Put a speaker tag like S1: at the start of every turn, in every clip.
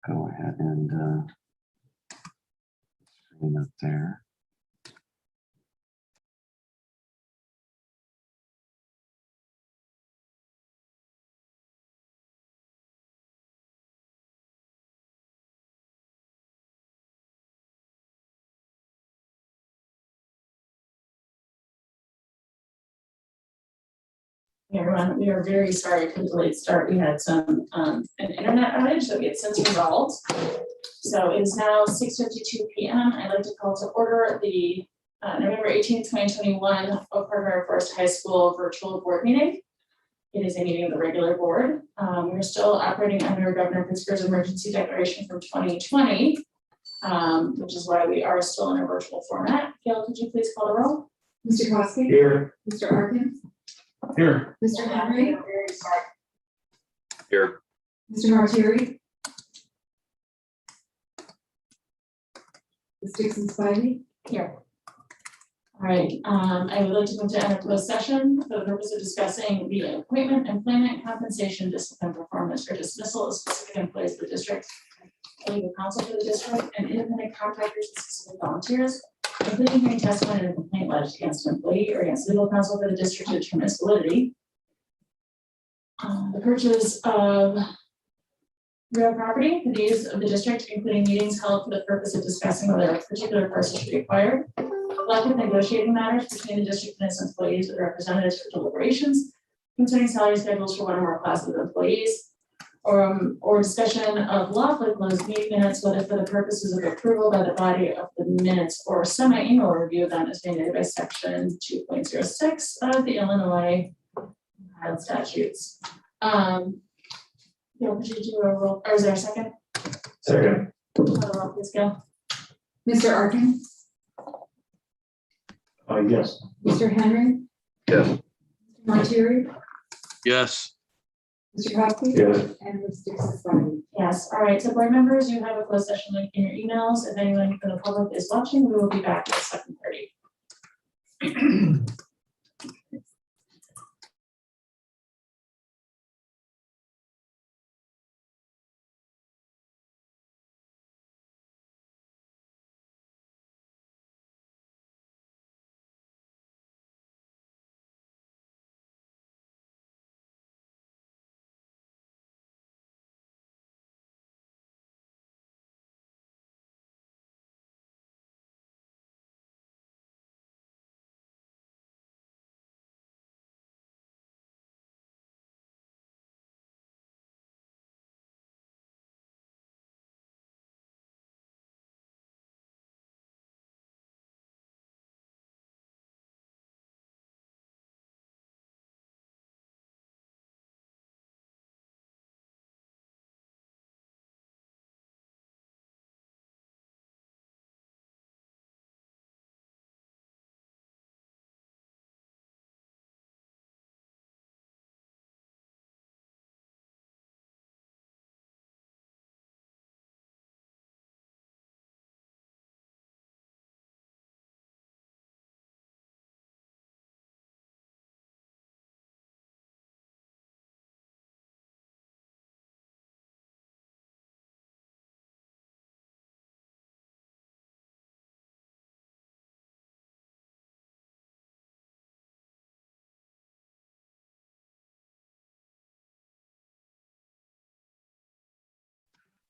S1: go ahead and screen up there.
S2: Hey everyone, we are very sorry for the delayed start. We had an internet outage that we have since resolved. So it is now 6:52 p.m. I'd like to call to order the November 18th, 2021 Oak Harbor Forest High School virtual board meeting. It is a meeting of the regular board. We're still operating under Governor Pritzker's emergency declaration from 2020, which is why we are still in a virtual format. Gail, could you please call the roll?
S3: Mr. Kowski?
S1: Here.
S3: Mr. Arkin?
S1: Here.
S3: Mr. Henry?
S2: Very sorry.
S1: Here.
S3: Mr. Martieri? Ms. Dixon Spivey?
S2: Here. All right, I would like to move to enter closed session for the purpose of discussing the appointment, employment, compensation, discipline, performance, or dismissal of specific employees of the district, legal counsel for the district, and independent contractors and specific volunteers, including hearing testimony and a complaint lodged against an employee or against legal counsel for the district to determine its validity. The purchase of real property for the use of the district, including meetings held for the purpose of discussing whether a particular parcel should be acquired. Collective negotiating matters between the district and its employees with representatives for deliberations concerning salary schedules for one or more classes of employees, or discussion of lawfully closed meeting minutes, whether for the purposes of approval by the body of the minutes or semi-annual review of them as mandated by section 2.06 of the Illinois compiled statutes. Gail, could you do a roll, or is there a second?
S1: Second.
S2: Roll, please, Gail.
S3: Mr. Arkin?
S1: Yes.
S3: Mr. Henry?
S1: Yes.
S3: Mr. Martieri?
S4: Yes.
S3: Mr. Kowski?
S1: Yes.
S3: And Ms. Dixon Spivey?
S2: Yes, all right, so board members, you have a closed session link in your emails. If anyone from the public is watching, we will be back at 7:30.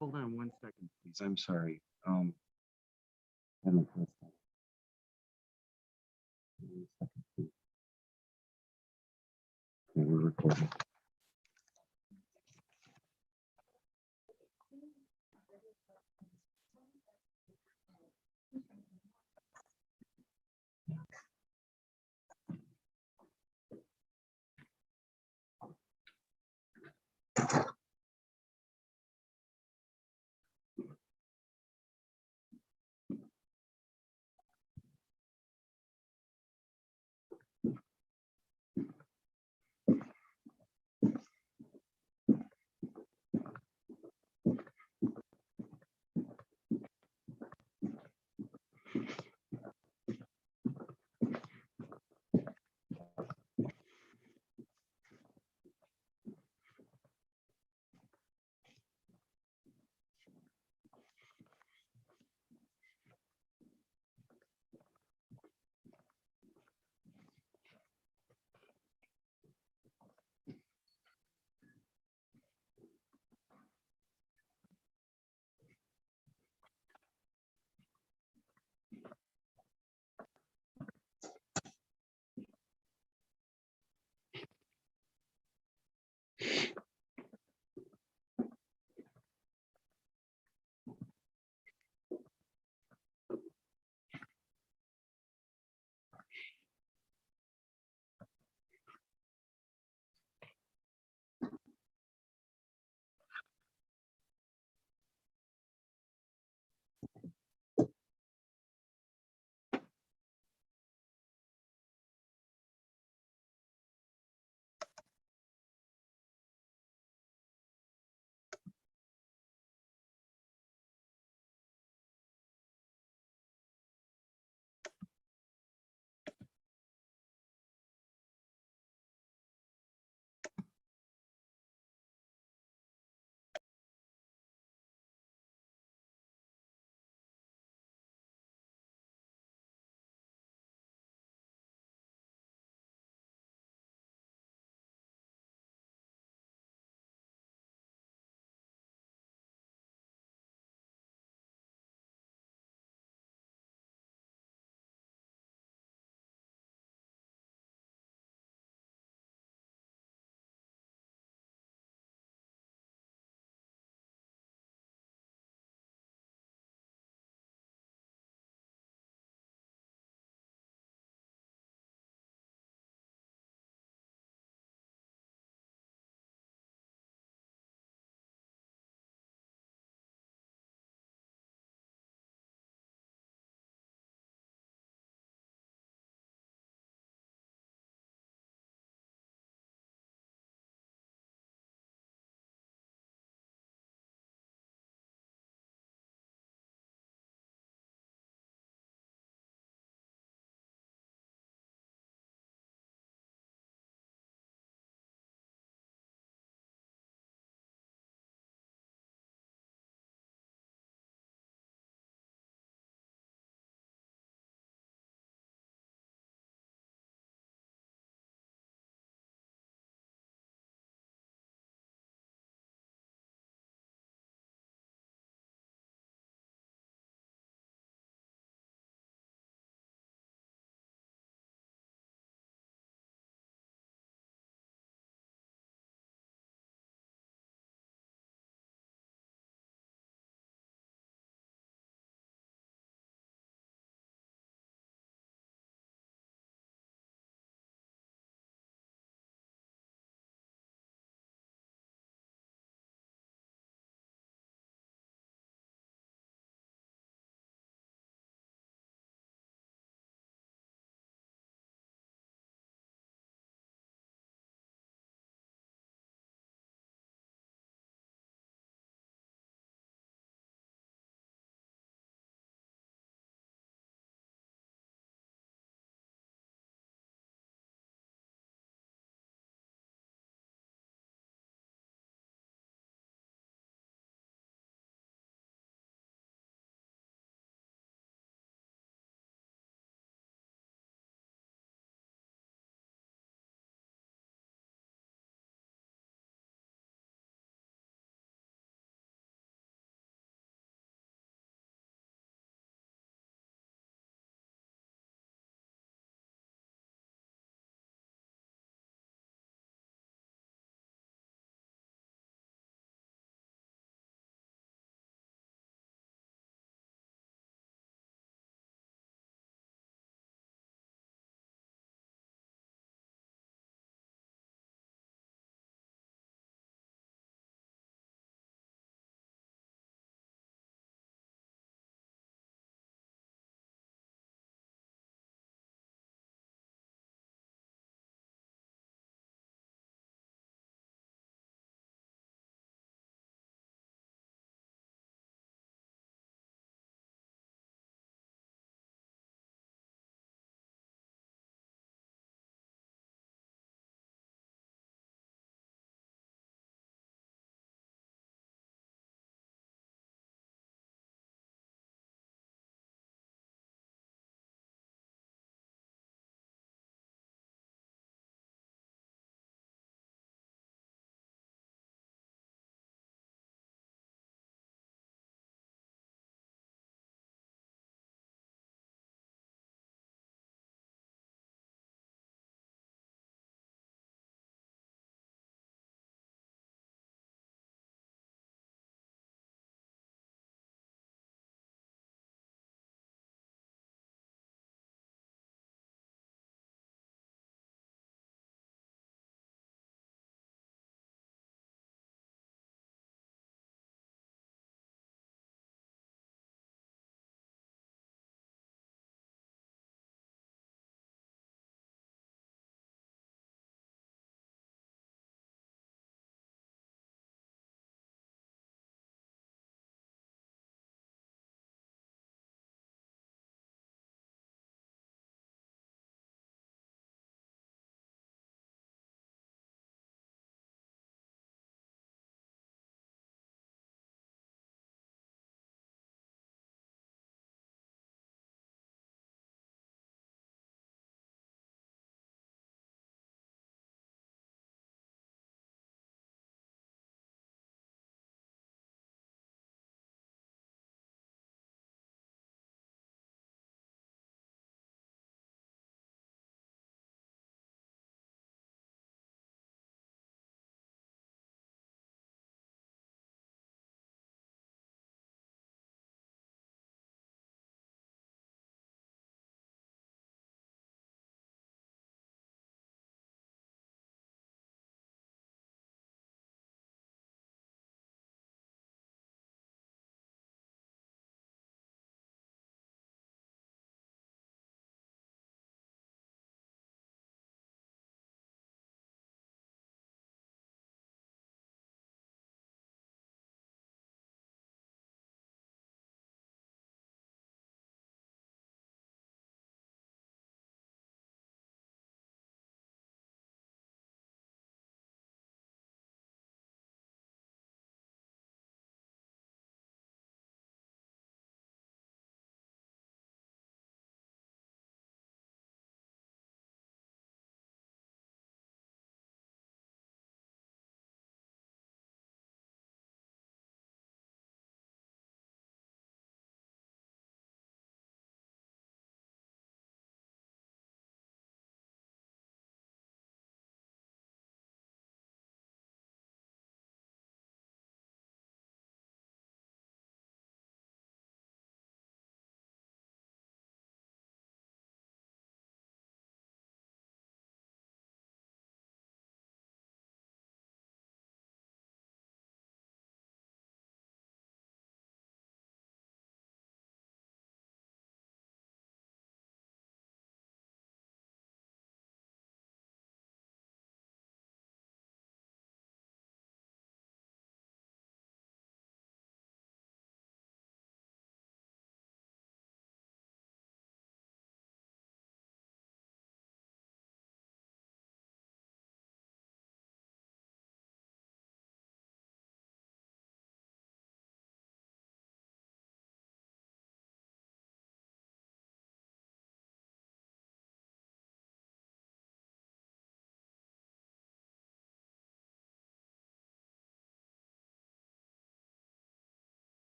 S1: Hold on 1 second, please. I'm sorry. Let me press that. 1 second, please. Okay, we're recording.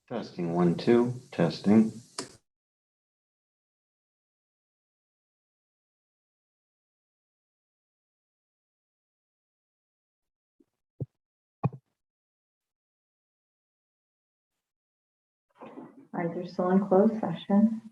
S1: Testing 1, 2, testing.
S4: All right, they're still in closed session.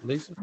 S5: Lisa?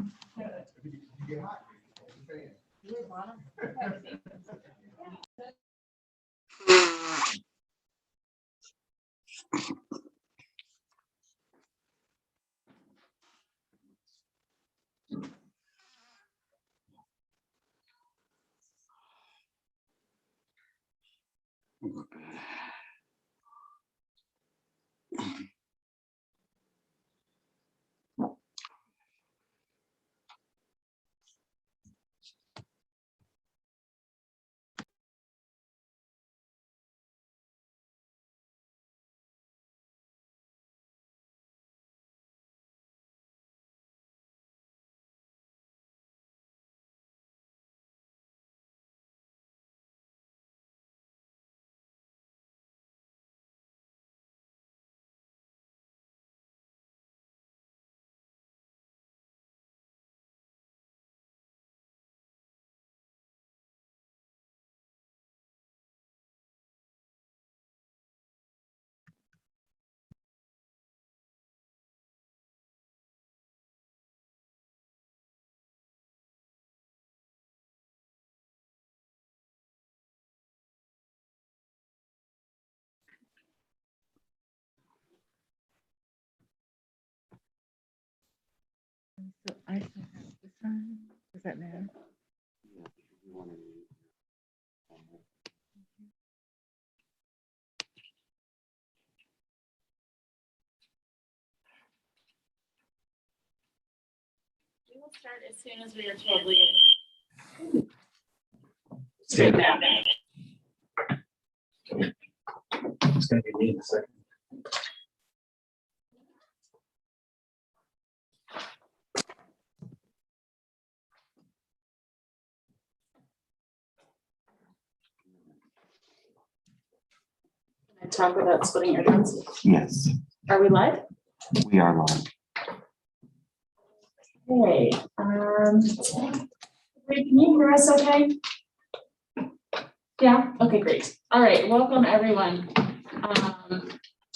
S4: So I still have to sign. Does that matter?
S2: We will start as soon as we are told we.
S5: It's gonna be me in a second.
S2: Can I talk without splitting your hands?
S1: Yes,
S2: Are we live?
S1: we are live.
S2: Okay, wait, can you hear us okay? Yeah, okay, great. All right, welcome everyone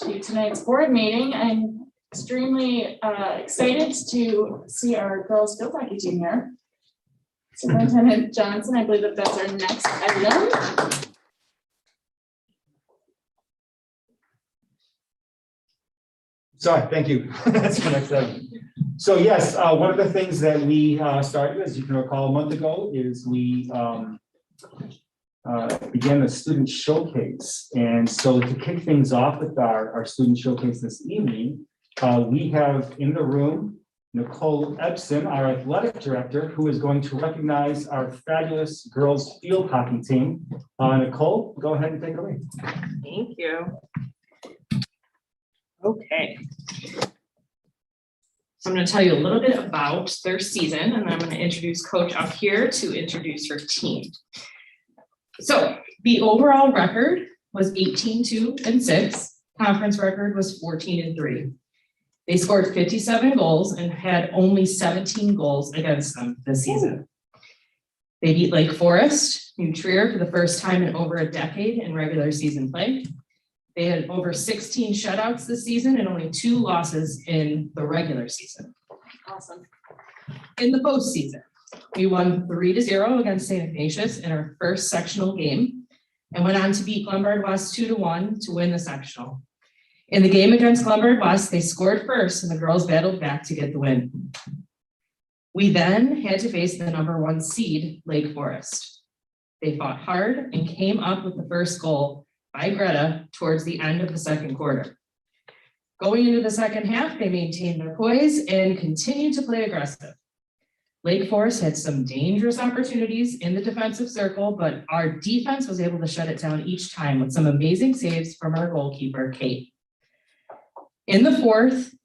S2: to tonight's board meeting. I'm extremely excited to see our girls field hockey team here. Superintendent Johnson, I believe that's our next item.
S6: Sorry, thank you. That's my next item. So yes, one of the things that we started, as you can recall, a month ago, is we began a student showcase. And so to kick things off with our student showcase this evening, we have in the room Nicole Ebsen, our athletic director, who is going to recognize our fabulous girls field hockey team. Nicole, go ahead and take it away.
S7: Thank you. Okay. So I'm going to tell you a little bit about their season, and then I'm going to introduce Coach up here to introduce her team. So the overall record was 18-2-6. Conference record was 14-3. They scored 57 goals and had only 17 goals against them this season. They beat Lake Forest, New Trier for the first time in over a decade in regular season play. They had over 16 shutouts this season and only 2 losses in the regular season.
S2: Awesome.
S7: In the postseason, we won 3-0 against St. Ignatius in our first sectional game and went on to beat Glenbard West 2-1 to win the sectional. In the game against Glenbard West, they scored first and the girls battled back to get the win. We then had to face the #1 seed, Lake Forest. They fought hard and came up with the first goal by Greta towards the end of the second quarter. Going into the second half, they maintained their poise and continued to play aggressive. Lake Forest had some dangerous opportunities in the defensive circle, but our defense was able to shut it down each time with some amazing saves from our goalkeeper, Kate. In the fourth,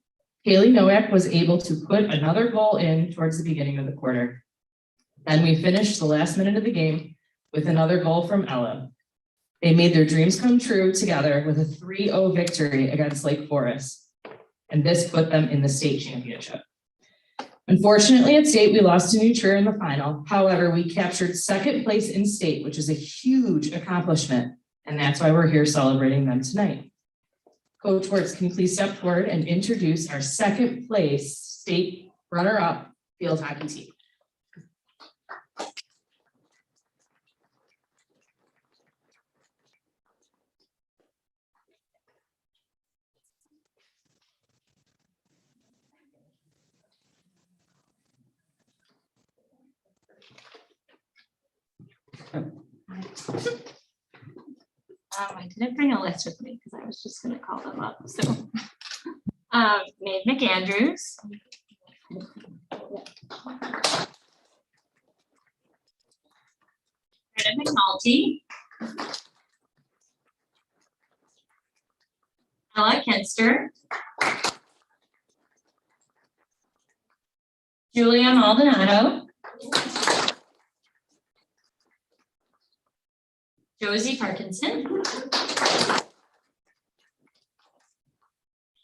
S7: Haley Nowak was able to put another goal in towards the beginning of the quarter. Then we finished the last minute of the game with another goal from Ella. They made their dreams come true together with a 3-0 victory against Lake Forest, and this put them in the state championship. Unfortunately, at state, we lost to New Trier in the final. However, we captured second place in state, which is a huge accomplishment, and that's why we're here celebrating them tonight. Coach Wertz, can you please step forward and introduce our second place state runner-up field hockey team?
S5: I didn't bring a list with me because I was just gonna call them up, so. Maeve McAndrews. Greta McNulty. Ella Kinster. Julia Maldonado. Josie Parkinson.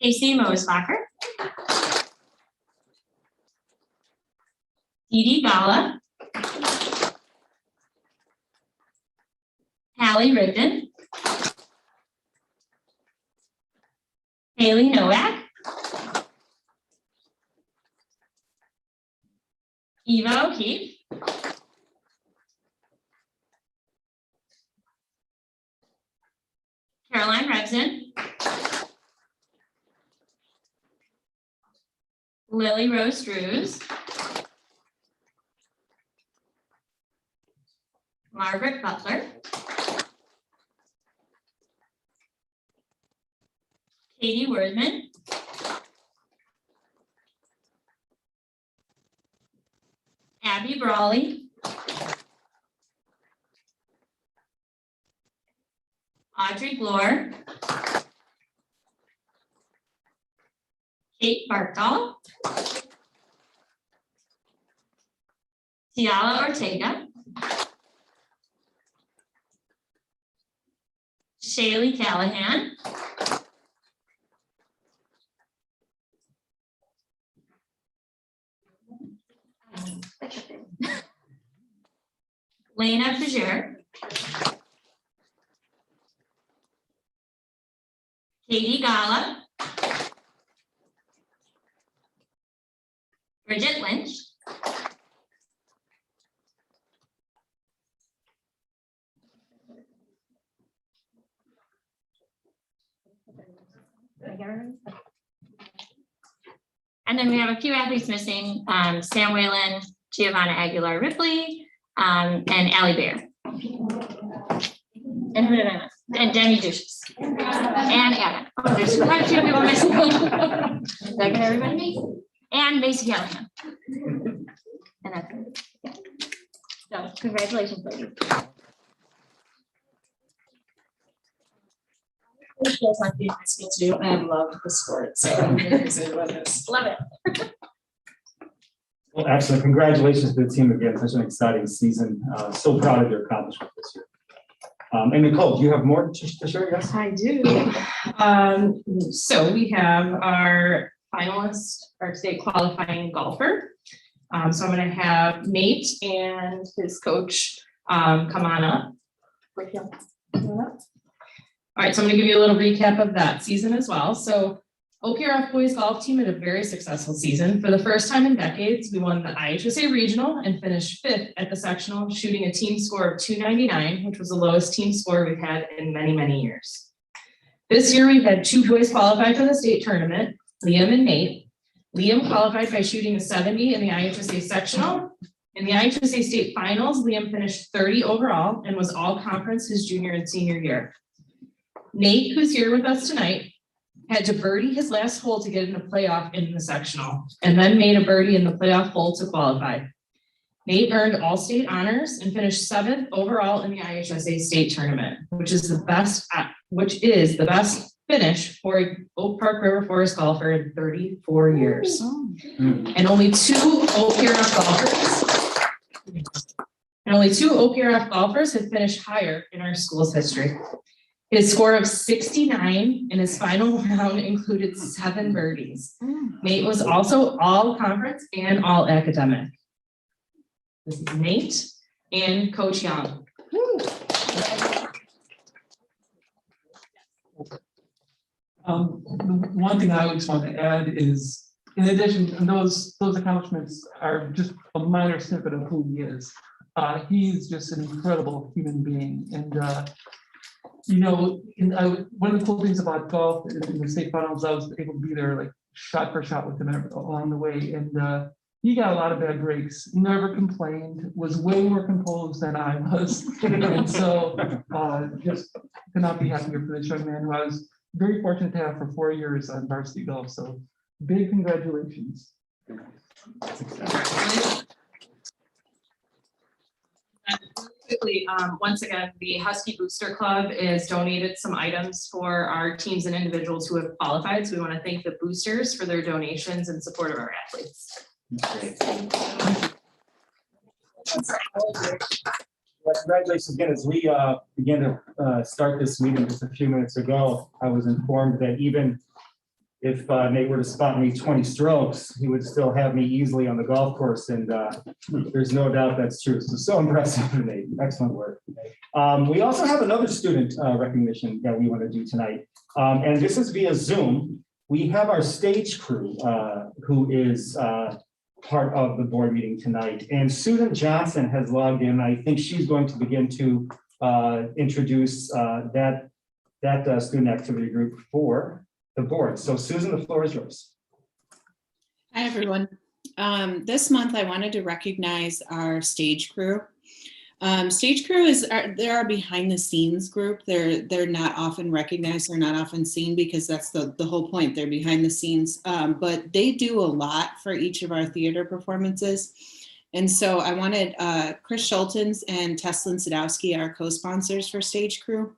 S5: Casey Mosbacher. Dee Dee Gala. Hallie Rigdon. Haley Nowak. Eva O'Keefe. Caroline Rebson. Lily Rose Drews. Margaret Butler. Katie Wordman. Abby Brawley. Audrey Glore. Kate Barkdahl. Tiala Ortega. Shaylee Callahan. Lena Fijer. Katie Gala. Bridget Lynch. And then we have a few athletes missing, Sam Whalen, Giovanna Aguilar Ripley, and Allie Bear. And who did I miss? And Demi Duchess. And Anna. Oh, there's quite a few people missing. Did I get everybody? And Macy Callahan. And that's it. Yeah. So congratulations, ladies.
S2: Feels like being high school too, and I love the sport, so I'm really excited about this.
S5: Love it.
S6: Well, excellent. Congratulations to the team again. Such an exciting season. So proud of your accomplishment this year. And Nicole, do you have more to share? Yes.
S7: I do. So we have our finalist, our state qualifying golfer. So I'm going to have Nate and his coach come on up. All right, so I'm going to give you a little recap of that season as well. So OPRF boys golf team had a very successful season. For the first time in decades, we won the IHSA regional and finished 5th at the sectional, shooting a team score of 299, which was the lowest team score we've had in many, many years. This year, we've had 2 boys qualify for the state tournament, Liam and Nate. Liam qualified by shooting a 70 in the IHSA sectional. In the IHSA state finals, Liam finished 30 overall and was all conference his junior and senior year. Nate, who's here with us tonight, had to birdie his last hole to get in a playoff in the sectional, and then made a birdie in the playoff hole to qualify. Nate earned all state honors and finished 7th overall in the IHSA state tournament, which is the best finish for a Oak Park River Forest golfer in 34 years. And only two OPRF golfers have finished higher in our school's history. His score of 69 in his final round included 7 birdies. Nate was also all conference and all academic. This is Nate and Coach Young.
S8: The one thing I always want to add is, in addition, and those accomplishments are just a minor snippet of who he is. He's just an incredible human being, and one of the cool things about golf in the state finals, I was able to be there, like shot for shot with him along the way, and he got a lot of bad breaks. He never complained, was way more composed than I was, and so just could not be happier for this young man who I was very fortunate to have for 4 years on varsity golf. So big congratulations.
S7: Quickly, once again, the Husky Booster Club has donated some items for our teams and individuals who have qualified. So we want to thank the boosters for their donations in support of our athletes.
S6: Well, congratulations again. As we began to start this meeting just a few minutes ago, I was informed that even if Nate were to spot me 20 strokes, he would still have me easily on the golf course, and there's no doubt that's true. So impressive, Nate. Excellent work. We also have another student recognition that we want to do tonight, and this is via Zoom. We have our stage crew who is part of the board meeting tonight, and Susan Johnson has logged in. I think she's going to begin to introduce that student activity group for the board. So Susan, the floor is yours.
S9: Hi, everyone. This month, I wanted to recognize our stage crew. Stage crew they're our behind the scenes group. They're not often recognized. They're not often seen because that's the whole point. They're behind the scenes, but they do a lot for each of our theater performances. And so I wanted Chris Schultens and Teslin Sadowski, our co-sponsors for stage crew,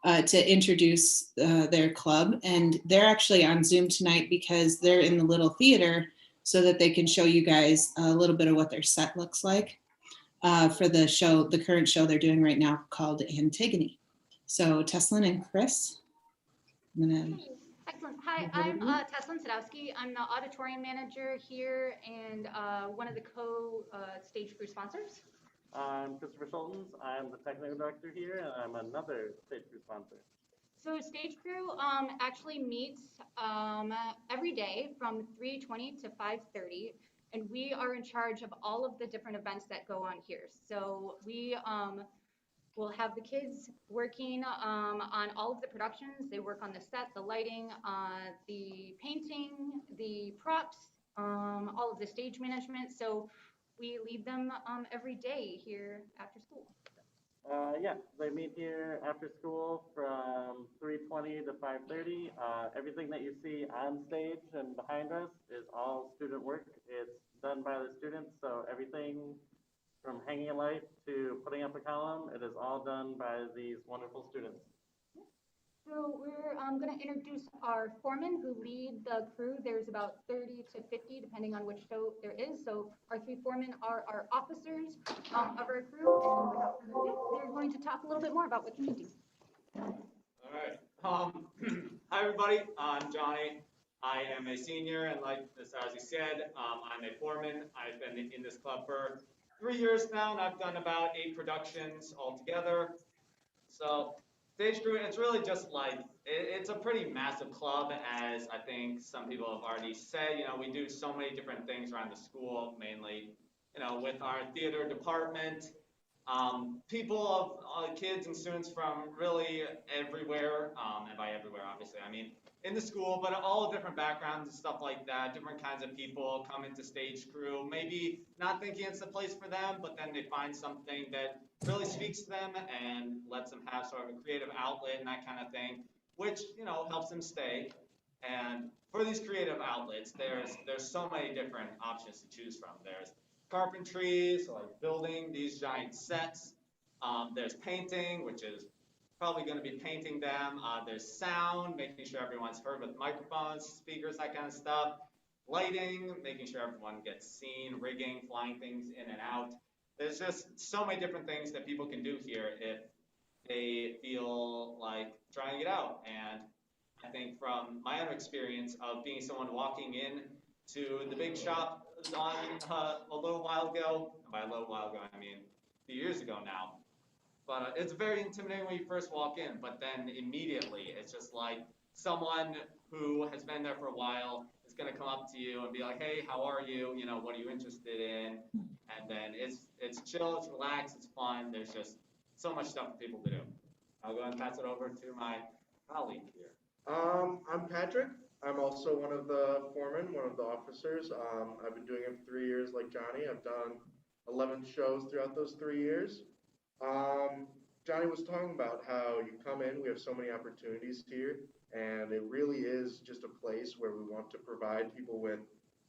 S9: to introduce their club. And they're actually on Zoom tonight because they're in the little theater so that they can show you guys a little bit of what their set looks like for the show, the current show they're doing right now called Antigone. So Teslin and Chris, I'm gonna...
S10: Excellent. Hi, I'm Teslin Sadowski. I'm the auditorium manager here and one of the co-stage crew sponsors.
S11: I'm Christopher Schultens. I'm the technical director here, and I'm another stage crew sponsor.
S10: So stage crew actually meets every day from 3:20 to 5:30, and we are in charge of all of the different events that go on here. So we will have the kids working on all of the productions. They work on the set, the lighting, the painting, the props, all of the stage management. So we lead them every day here after school.
S11: Yeah, they meet here after school from 3:20 to 5:30. Everything that you see on stage and behind us is all student work. It's done by the students, so everything from hanging a light to putting up a column, it is all done by these wonderful students.
S10: So we're going to introduce our foremen who lead the crew. There's about 30 to 50, depending on which show there is. So our 3 foremen are our officers of our crew, and without further ado, they're going to talk a little bit more about what they do.
S12: All right. Hi, everybody. I'm Johnny. I am a senior, and like Ms. Sarzi said, I'm a foreman. I've been in this club for 3 years now, and I've done about 8 productions altogether. So stage crew, it's really just like, it's a pretty massive club, as I think some people have already said. You know, we do so many different things around the school, mainly, you know, with our theater department. People of kids and students from really everywhere, and by everywhere, obviously, I mean in the school, but all different backgrounds and stuff like that. Different kinds of people come into stage crew, maybe not thinking it's the place for them, but then they find something that really speaks to them and lets them have sort of a creative outlet and that kind of thing, which, you know, helps them stay. And for these creative outlets, there's so many different options to choose from. There's carpentry, so like building these giant sets. There's painting, which is probably going to be painting them. There's sound, making sure everyone's heard with microphones, speakers, that kind of stuff. Lighting, making sure everyone gets seen, rigging, flying things in and out. There's just so many different things that people can do here if they feel like trying it out. And I think from my own experience of being someone walking in to the big shop on a little while ago, and by a little while ago I mean a few years ago now, but it's very intimidating when you first walk in, but then immediately it's just like someone who has been there for a while is going to come up to you and be like, hey, how are you? You know, what are you interested in? And then it's chill, it's relaxed, it's fun. There's just so much stuff for people to do. I'll go ahead and pass it over to my colleague here.
S13: I'm Patrick. I'm also one of the foremen, one of the officers. I've been doing it for 3 years like Johnny. I've done 11 shows throughout those 3 years. Johnny was talking about how you come in, we have so many opportunities here, and it really is just a place where we want to provide people with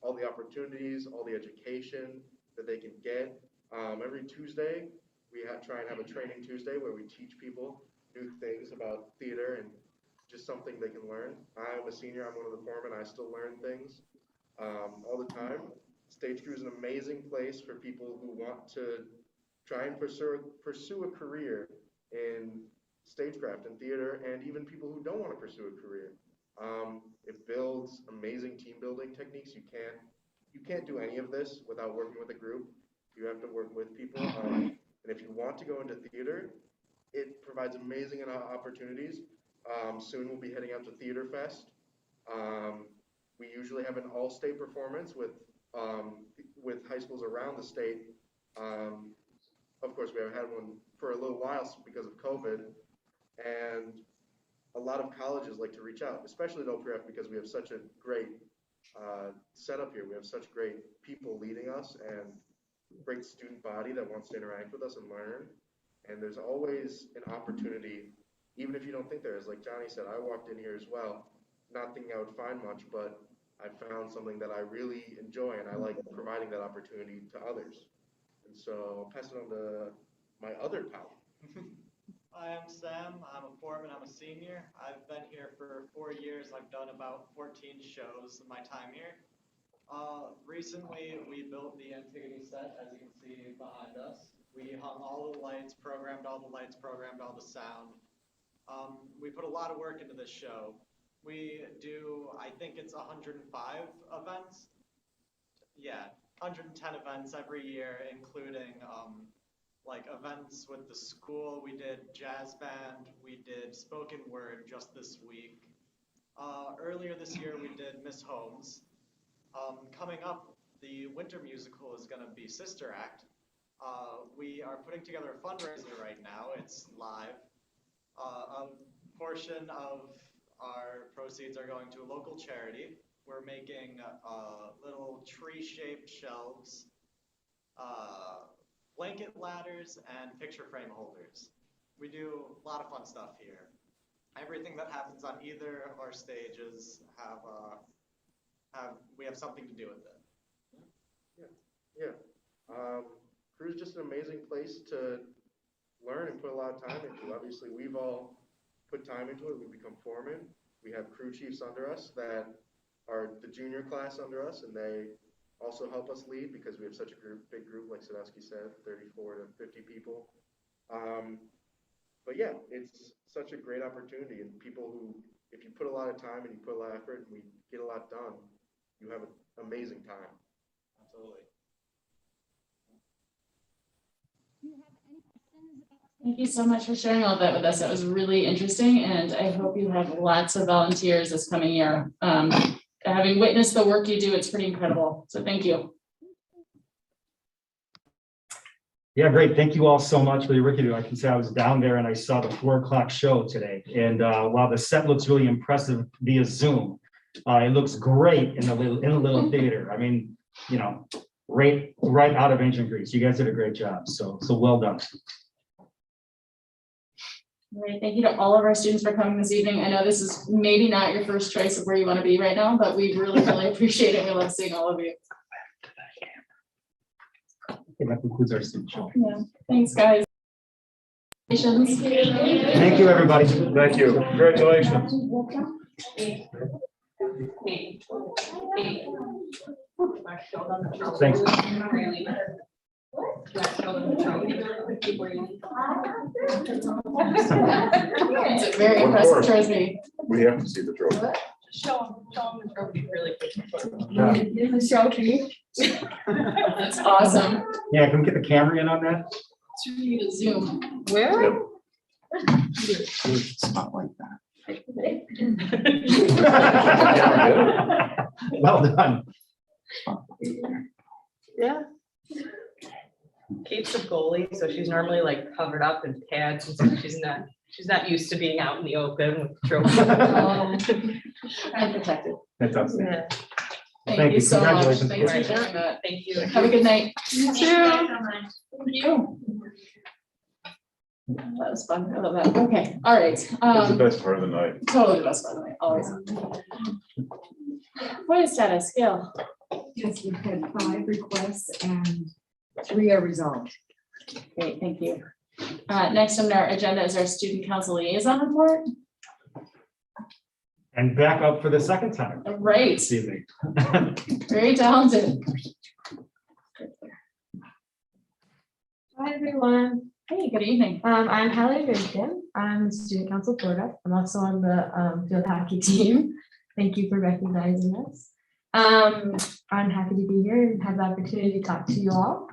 S13: all the opportunities, all the education that they can get. Every Tuesday, we try and have a training Tuesday where we teach people new things about theater and just something they can learn. I'm a senior, I'm one of the foremen, I still learn things all the time. Stage Crew is an amazing place for people who want to try and pursue a career in stagecraft and theater, and even people who don't want to pursue a career. It builds amazing team building techniques. You can't do any of this without working with a group. You have to work with people. And if you want to go into theater, it provides amazing opportunities. Soon we'll be heading out to Theater Fest. We usually have an all-state performance with high schools around the state. Of course, we haven't had one for a little while because of COVID, and a lot of colleges like to reach out, especially at OPRF, because we have such a great setup here. We have such great people leading us and great student body that wants to interact with us and learn. And there's always an opportunity, even if you don't think there is. Like Johnny said, I walked in here as well, not thinking I would find much, but I found something that I really enjoy, and I like providing that opportunity to others. And so I'll pass it on to my other colleague.
S14: Hi, I'm Sam. I'm a foreman. I'm a senior. I've been here for 4 years. I've done about 14 shows in my time here. Recently, we built the Antigone set, as you can see behind us. We hung all the lights, programmed all the lights, programmed all the sound. We put a lot of work into this show. We do, I think it's 105 events. Yeah, 110 events every year, including like events with the school. We did jazz band, we did spoken word just this week. Earlier this year we did Miss Holmes. Coming up, the winter musical is gonna be Sister Act. We are putting together a fundraiser right now, it's live. A portion of our proceeds are going to a local charity. We're making little tree-shaped shelves, blanket ladders, and picture frame holders. We do a lot of fun stuff here. Everything that happens on either of our stages we have something to do with it.
S13: Yeah. Crew's just an amazing place to learn and put a lot of time into. Obviously, we've all put time into it. We've become foremen. We have crew chiefs under us that are the junior class under us, and they also help us lead because we have such a big group, like Sadowski said, 34 to 50 people. But yeah, it's such a great opportunity, and people who, if you put a lot of time and you put a lot of effort and we get a lot done, you have an amazing time.
S14: Absolutely.
S2: Thank you so much for sharing all that with us. It was really interesting, and I hope you have lots of volunteers this coming year. Having witnessed the work you do, it's pretty incredible. So thank you.
S6: Yeah, great. Thank you all so much for the work you do. I can say I was down there and I saw the 4 o'clock show today. And while the set looks really impressive via Zoom, it looks great in the little theater. I mean, you know, right out of engine grease. You guys did a great job. So well done.
S2: Great. Thank you to all of our students for coming this evening. I know this is maybe not your first choice of where you want to be right now, but we really, really appreciate it. We love seeing all of you.
S6: Okay, that concludes our student show.
S2: Yeah, thanks, guys.
S6: Thank you, everybody.
S13: Thank you. Congratulations.
S6: Thanks.
S2: It's a very
S13: Of
S2: impressive
S13: course.
S2: trophy.
S13: We have to see the trophy.
S7: Show them the trophy really quick.
S2: The trophy. That's awesome.
S6: Yeah, can we get the camera in on that?
S2: It's really to zoom.
S7: Where?
S6: Spotlight that. Well done.
S15: Yeah. Kate's a goalie, so she's normally like covered up in pads and stuff. She's not used to being out in the open with trophies.
S2: I'm protected.
S6: That's awesome.
S15: Yeah.
S2: Thank you so much.
S6: Congratulations.
S2: Thanks for
S15: Right.
S2: sharing that.
S15: Thank you.
S2: Have a good night.
S5: You too.
S2: Thank you. That was fun. I love that. Okay, all right.
S13: That's the best part of the night.
S2: Totally the best, by the way, always. What is status, Gail?
S3: Yes, we've had 5 requests and 3 are resolved.
S2: Great, thank you. Next on our agenda is our student council liaison report.
S6: And back up for the second time
S2: Right,
S6: this evening.
S2: very talented.
S16: Hi, everyone.
S2: Hey, good evening.
S16: I'm Hallie Bacon. I'm student council Florida. I'm also on the field hockey team. Thank you for recognizing us. I'm happy to be here and have the opportunity to talk to you all.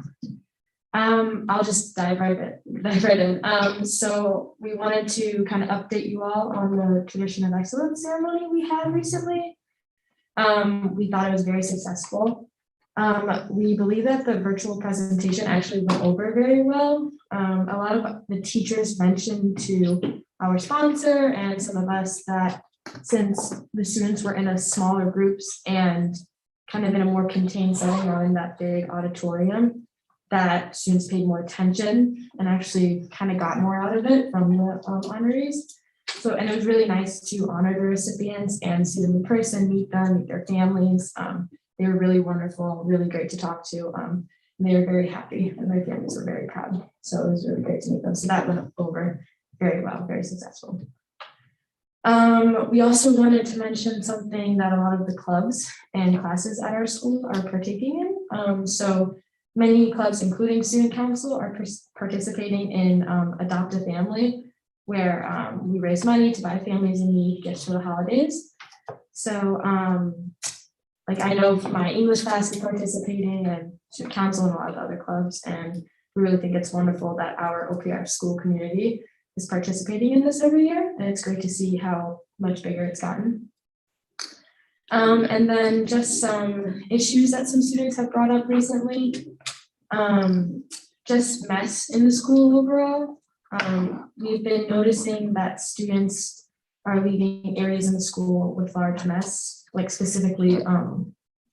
S16: I'll just dive right in. So we wanted to kind of update you all on the Tradition of Excellence ceremony we had recently. We thought it was very successful. We believe that the virtual presentation actually went over very well. A lot of the teachers mentioned to our sponsor and some of us that since the students were in a smaller groups and kind of in a more contained setting, not in that big auditorium, that students paid more attention and actually kind of got more out of it from the honorees. So, and it was really nice to honor the recipients and see them in person, meet them, meet their families. They were really wonderful, really great to talk to. And they were very happy and their families were very proud. So it was really great to meet them. So that went over very well, very successful. We also wanted to mention something that a lot of the clubs and classes at our school are partaking in. So many clubs, including student council, are participating in Adopt a Family, where we raise money to buy families in need gifts for the holidays. So like I know my English class is participating and student council and a lot of other clubs, and we really think it's wonderful that our OPR school community is participating in this every year, and it's great to see how much bigger it's gotten. And then just some issues that some students have brought up recently. Just mess in the school overall. We've been noticing that students are leaving areas in the school with large mess, like specifically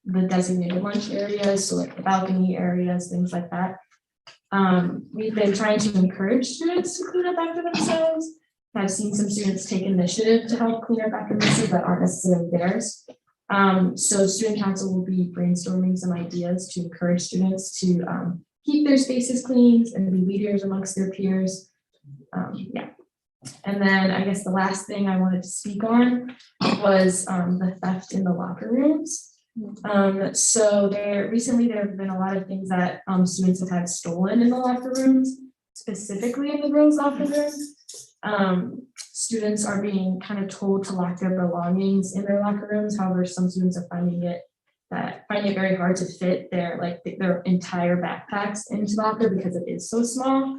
S16: the designated lunch areas, so like the balcony areas, things like that. We've been trying to encourage students to clean up after themselves. I've seen some students take initiative to help clean up after messes that aren't necessarily theirs. So student council will be brainstorming some ideas to encourage students to keep their spaces clean and be leaders amongst their peers. Yeah. And then I guess the last thing I wanted to speak on was the theft in the locker rooms. So recently there have been a lot of things that students have had stolen in the locker rooms, specifically in the girls' locker rooms. Students are being kind of told to lock their belongings in their locker rooms. However, some students are finding it very hard to fit their entire backpacks into the locker because it is so small.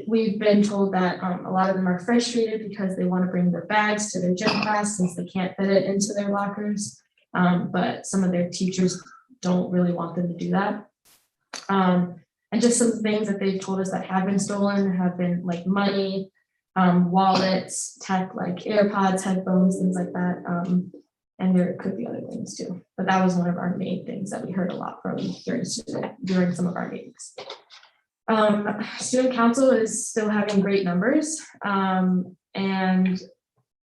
S16: We've been told that a lot of them are frustrated because they want to bring their bags to their gym class since they can't fit it into their lockers. But some of their teachers don't really want them to do that. And just some things that they've told us that have been stolen have been like money, wallets, tech like AirPods, headphones, things like that. And there could be other things too. But that was one of our main things that we heard a lot from during some of our meetings. Student council is still having great numbers. And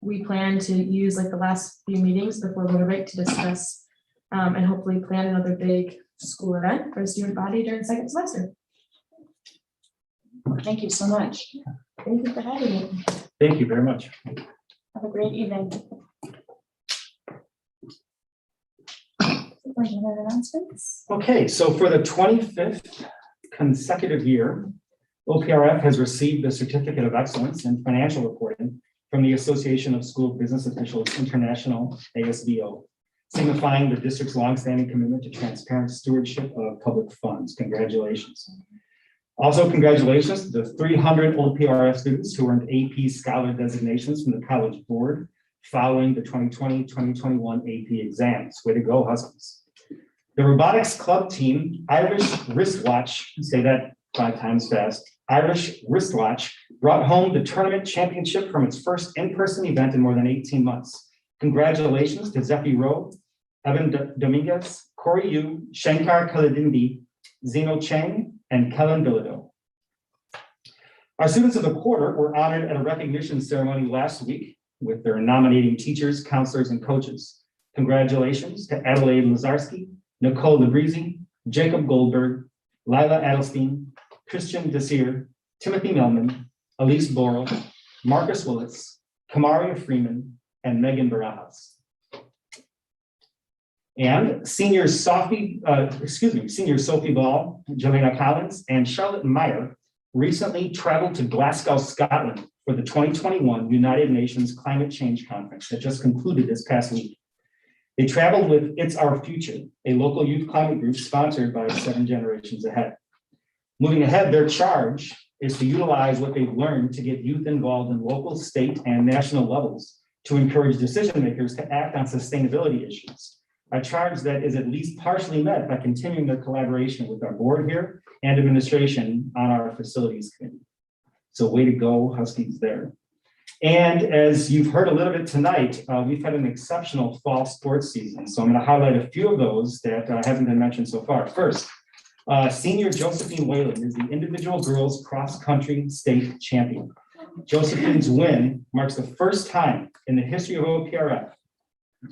S16: we plan to use like the last few meetings before winter break to discuss and hopefully plan another big school event for the student body during second semester.
S2: Thank you so much.
S16: Thank you for having me.
S6: Thank you very much.
S2: Have a great evening. Any other announcements?
S6: Okay, so for the 25th consecutive year, OPRF has received the Certificate of Excellence in Financial Reporting from the Association of School Business Officials International, ASBO, signifying the district's longstanding commitment to transparent stewardship of public funds. Congratulations. Also, congratulations to the 300 OPRF students who earned AP Scholar designations from the College Board following the 2020-2021 AP exams. Way to go, Huskies. The robotics club team, Irish Wristwatch, say that 5 times fast, Irish Wristwatch brought home the tournament championship from its first in-person event in more than 18 months. Congratulations to Zeppi Rowe, Evan Dominguez, Corey Yu, Shankar Kaladindi, Zeno Chang, and Kellen Bilodeau. Our students of the quarter were honored at a recognition ceremony last week with their nominating teachers, counselors, and coaches. Congratulations to Adelaide Lazarski, Nicole Labrizzi, Jacob Goldberg, Lila Adelstein, Christian Desir, Timothy Melman, Elise Borrell, Marcus Willis, Kamaria Freeman, and Megan Barajas. And senior Sophie Ball, Jelena Collins, and Charlotte Meyer recently traveled to Glasgow, Scotland for the 2021 United Nations Climate Change Conference that just concluded this past week. They traveled with It's Our Future, a local youth climate group sponsored by 7 Generations Ahead. Moving ahead, their charge is to utilize what they've learned to get youth involved in local, state, and national levels to encourage decision makers to act on sustainability issues. A charge that is at least partially met by continuing their collaboration with our board here and administration on our facilities committee. So way to go, Huskies there. And as you've heard a little bit tonight, we've had an exceptional fall sports season. So I'm going to highlight a few of those that haven't been mentioned so far. First, senior Josephine Whalen is the individual girls cross-country state champion. Josephine's win marks the first time in the history of OPRF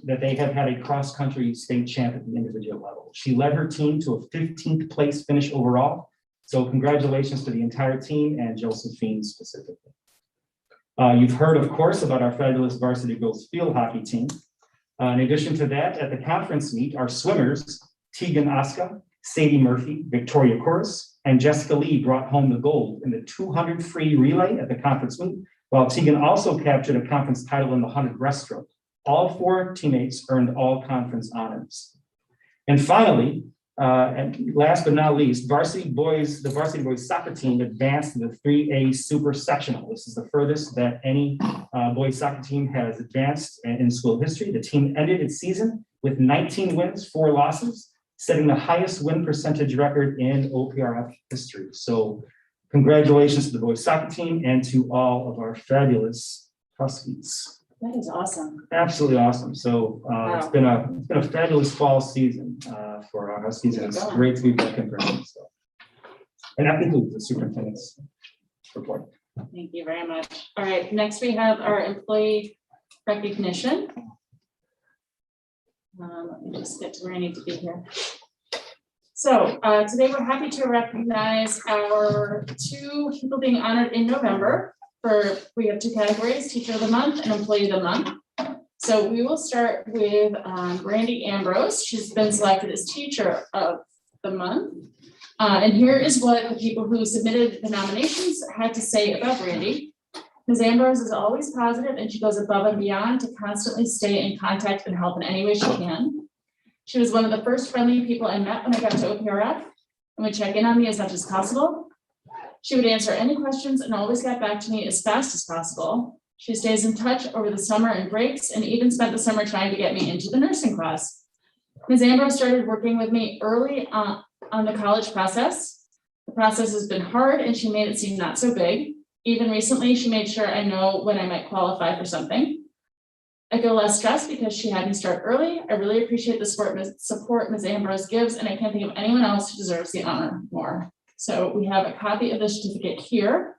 S6: that they have had a cross-country state champ at the individual level. She led her team to a 15th place finish overall. So congratulations to the entire team and Josephine specifically. You've heard, of course, about our fabulous varsity girls field hockey team. In addition to that, at the conference meet, our swimmers, Tegan Oska, Sadie Murphy, Victoria Corus, and Jessica Lee brought home the gold in the 200 free relay at the conference meet, while Tegan also captured a conference title in the 100 breaststroke. All 4 teammates earned all conference honors. And finally, and last but not least, the varsity boys soccer team advanced to the 3A super sectional. This is the furthest that any boys soccer team has advanced in school history. The team ended its season with 19 wins, 4 losses, setting the highest win percentage record in OPRF history. So congratulations to the boys soccer team and to all of our fabulous Huskies.
S2: That is awesome.
S6: Absolutely awesome. So it's been a fabulous fall season for our Huskies, and it's great to be back in person. So, and that concludes the superintendent's report.
S2: Thank you very much. All right, next we have our employee recognition. Let me just get to where I need to be here. So today we're happy to recognize our 2 people being honored in November. We have 2 categories, Teacher of the Month and Employee of the Month. So we will start with Brandy Ambrose. She's been selected as Teacher of the Month. And here is what the people who submitted the nominations had to say about Brandy. Ms. Ambrose is always positive and she goes above and beyond to constantly stay in contact and help in any way she can. She was one of the first friendly people I met when I got to OPRF and would check in on me as much as possible. She would answer any questions and always got back to me as fast as possible. She stays in touch over the summer and breaks and even spent the summer trying to get me into the nursing class. Ms. Ambrose started working with me early on the college process. The process has been hard and she made it seem not so big. Even recently, she made sure I know when I might qualify for something. I feel less stressed because she had me start early. I really appreciate the support Ms. Ambrose gives, and I can't think of anyone else who deserves the honor more. So we have a copy of the certificate here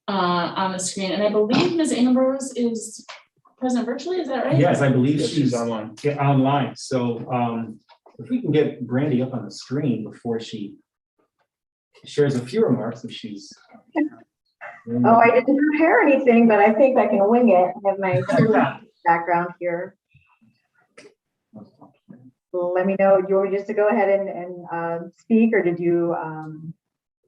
S2: on the screen, and I believe Ms. Ambrose is present virtually, is that right?
S6: Yes, I believe she's online. Yeah, online. So If we can get Brandy up on the screen before she shares a few remarks, if she's.
S3: Oh, I didn't prepare anything, but I think I can wing it. I have my background here. Let me know, do you want me just to go ahead and speak, or did you?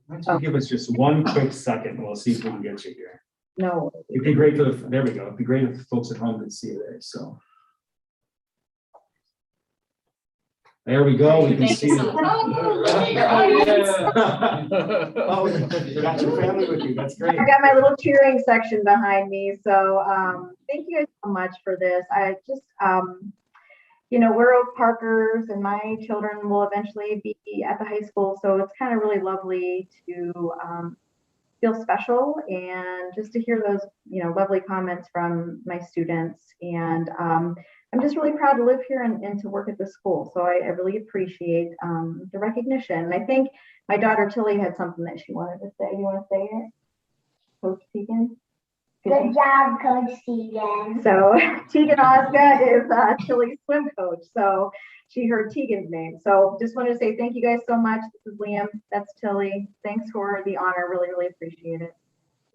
S6: Why don't you give us just one quick second, and we'll see if we can get you here.
S3: No.
S6: It'd be great for the, there we go. It'd be great if the folks at home could see it there, so. There we go, we can
S2: Thank
S6: see.
S2: you so
S6: it.
S2: much. Oh, look at your audience.
S6: Oh, you got your family with you, that's great.
S3: I got my little cheering section behind me, so thank you guys so much for this. I just, you know, we're Oak Parkers, and my children will eventually be at the high school, so it's kind of really lovely to feel special and just to hear those, you know, lovely comments from my students. And I'm just really proud to live here and to work at this school. So I really appreciate the recognition. And I think my daughter Tilly had something that she wanted to say. You want to say it, Coach Tegan?
S17: Good job, Coach Tegan.
S3: So Tegan Osga is Tilly's swim coach. So she heard Tegan's name. So just wanted to say thank you guys so much. This is Liam. That's Tilly. Thanks for the honor. Really, really appreciate it.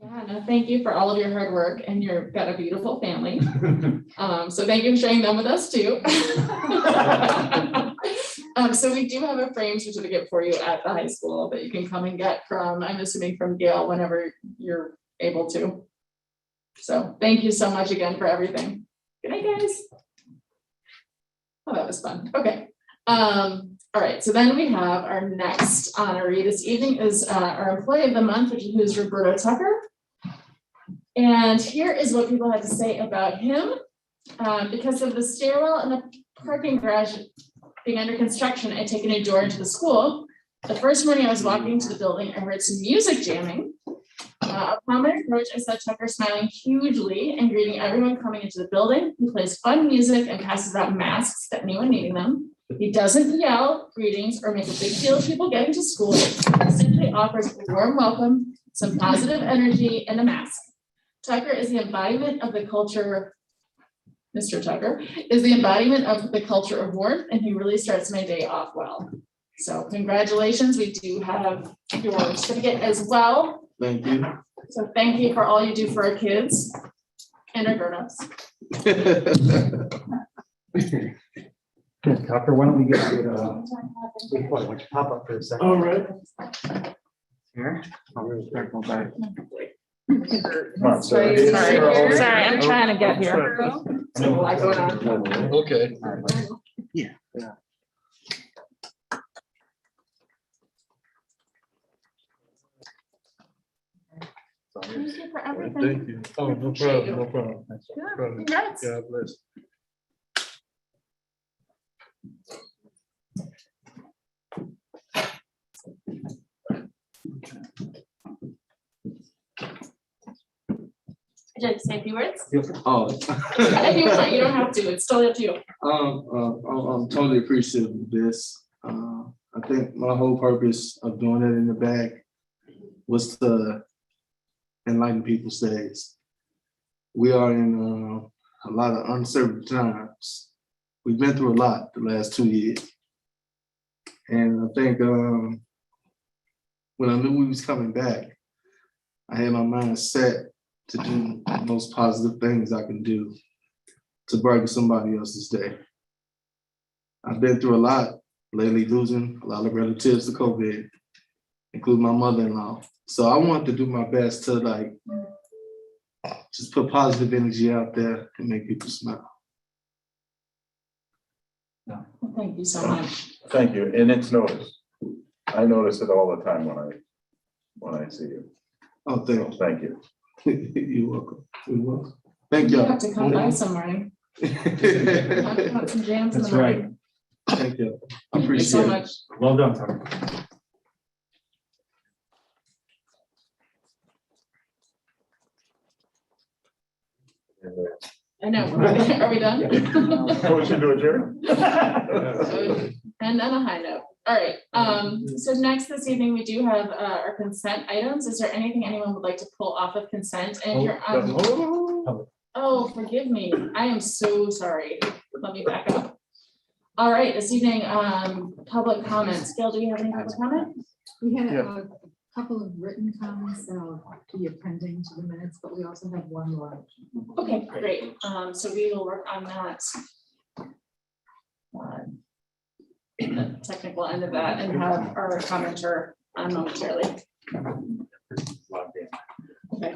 S2: Yeah, no, thank you for all of your hard work, and you've got a beautiful family. So thank you for sharing them with us too. So we do have a frame certificate for you at the high school that you can come and get from, I'm assuming from Gail, whenever you're able to. So thank you so much again for everything. Good night, guys. Oh, that was fun. Okay. All right, so then we have our next honoree this evening is our employee of the month, which is Roberto Tucker. And here is what people had to say about him. Because of the stairwell and the parking garage being under construction and taking a door into the school, the first morning I was walking to the building, I heard some music jamming. Upon my approach, I saw Tucker smiling hugely and greeting everyone coming into the building. He plays fun music and passes out masks to anyone needing them. He doesn't yell greetings or make a big deal of people getting to school. He simply offers a warm welcome, some positive energy, and a mask. Tucker is the embodiment of the culture. Mr. Tucker is the embodiment of the culture of warmth, and he really starts my day off well. So congratulations. We do have your certificate as well.
S18: Thank you.
S2: So thank you for all you do for our kids and our grown-ups.
S6: Tucker, why don't we get you why don't you pop up for a second?
S18: All right.
S6: Here. Circle back.
S18: Come on,
S2: Sorry, I'm trying to get here. There's a lot going on.
S18: Okay.
S6: Yeah.
S2: Thank you for everything.
S18: Thank you. Oh, no problem, no problem.
S2: Yeah, congrats.
S18: God bless.
S2: Would you like to say a few words?
S18: Oh.
S2: If you want, you don't have to. It's totally up to you.
S18: I'm totally appreciative of this. I think my whole purpose of doing it in the back was to enlighten people's days. We are in a lot of uncertain times. We've been through a lot the last 2 years. And I think when I knew we was coming back, I had my mind set to do the most positive things I can do to brighten somebody else's day. I've been through a lot lately, losing a lot of relatives to COVID, including my mother-in-law. So I want to do my best to like, just put positive energy out there and make people smile.
S2: Thank you so much.
S19: Thank you, and it's noticed. I notice it all the time when I see you.
S18: Oh,
S19: Thank you.
S18: You're welcome. You're welcome. Thank you.
S2: You have to come by some morning. Want some jams in the
S6: That's right.
S2: morning.
S18: Thank you. I
S2: Thank you
S18: appreciate
S2: so
S18: it.
S2: much.
S6: Well done, Tucker.
S2: I know. Are we done?
S19: Motion to adjourn?
S2: And on a high note. All right. So next this evening, we do have our consent items. Is there anything anyone would like to pull off of consent? And you're on. Oh, forgive me. I am so sorry. Let me back up. All right, this evening, public comments. Gail, do you have any public comment?
S4: We had
S19: Yeah.
S4: a couple of written comments that I'll be appending to the minutes, but we also have one more.
S2: Okay, great. So we will work on that. The technical end of that and have our commenter on momentarily. Okay.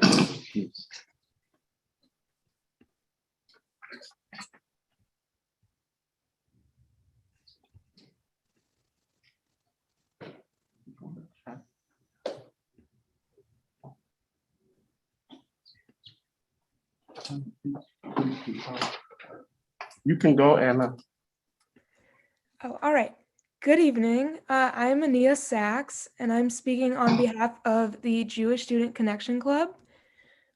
S13: You can go, Anna.
S20: Oh, all right. Good evening. I'm Ania Sachs, and I'm speaking on behalf of the Jewish Student Connection Club.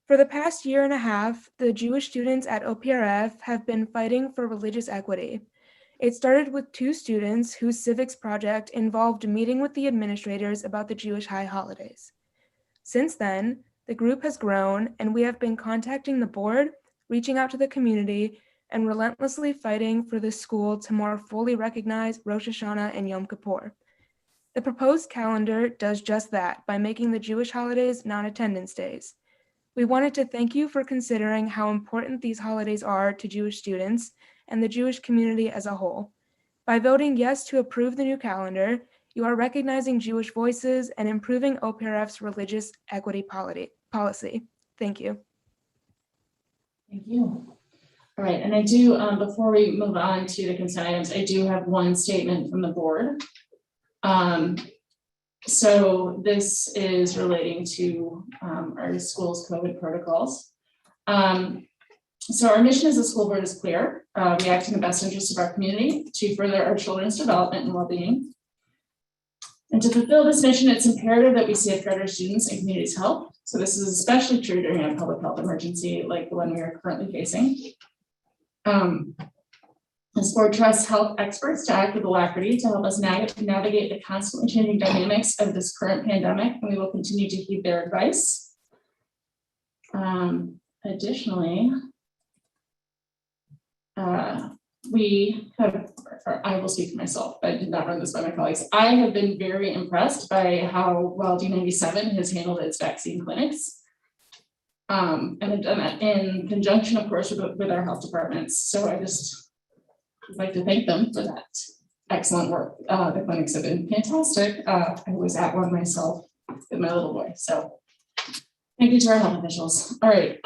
S20: For the past year and a half, the Jewish students at OPRF have been fighting for religious equity. It started with 2 students whose civics project involved meeting with the administrators about the Jewish high holidays. Since then, the group has grown, and we have been contacting the board, reaching out to the community, and relentlessly fighting for the school to more fully recognize Rosh Hashanah and Yom Kippur. The proposed calendar does just that by making the Jewish holidays non-attendance days. We wanted to thank you for considering how important these holidays are to Jewish students and the Jewish community as a whole. By voting yes to approve the new calendar, you are recognizing Jewish voices and improving OPRF's religious equity policy. Thank you.
S2: Thank you. All right, and I do, before we move on to the consent items, I do have one statement from the board. So this is relating to our school's COVID protocols. So our mission as a school board is clear. We act in the best interest of our community to further our children's development and well-being. And to fulfill this mission, it's imperative that we safeguard our students and community's health. So this is especially true during a public health emergency like the one we are currently facing. This board trusts health experts to act with alacrity to help us navigate the constantly changing dynamics of this current pandemic, and we will continue to heed their advice. Additionally, we have, I will speak for myself, I did not run this by my colleagues. I have been very impressed by how well D97 has handled its vaccine clinics. And in conjunction, of course, with our health departments. So I just would like to thank them for that excellent work. The clinics have been fantastic. I was at one myself with my little boy. So thank you to our health officials. All right,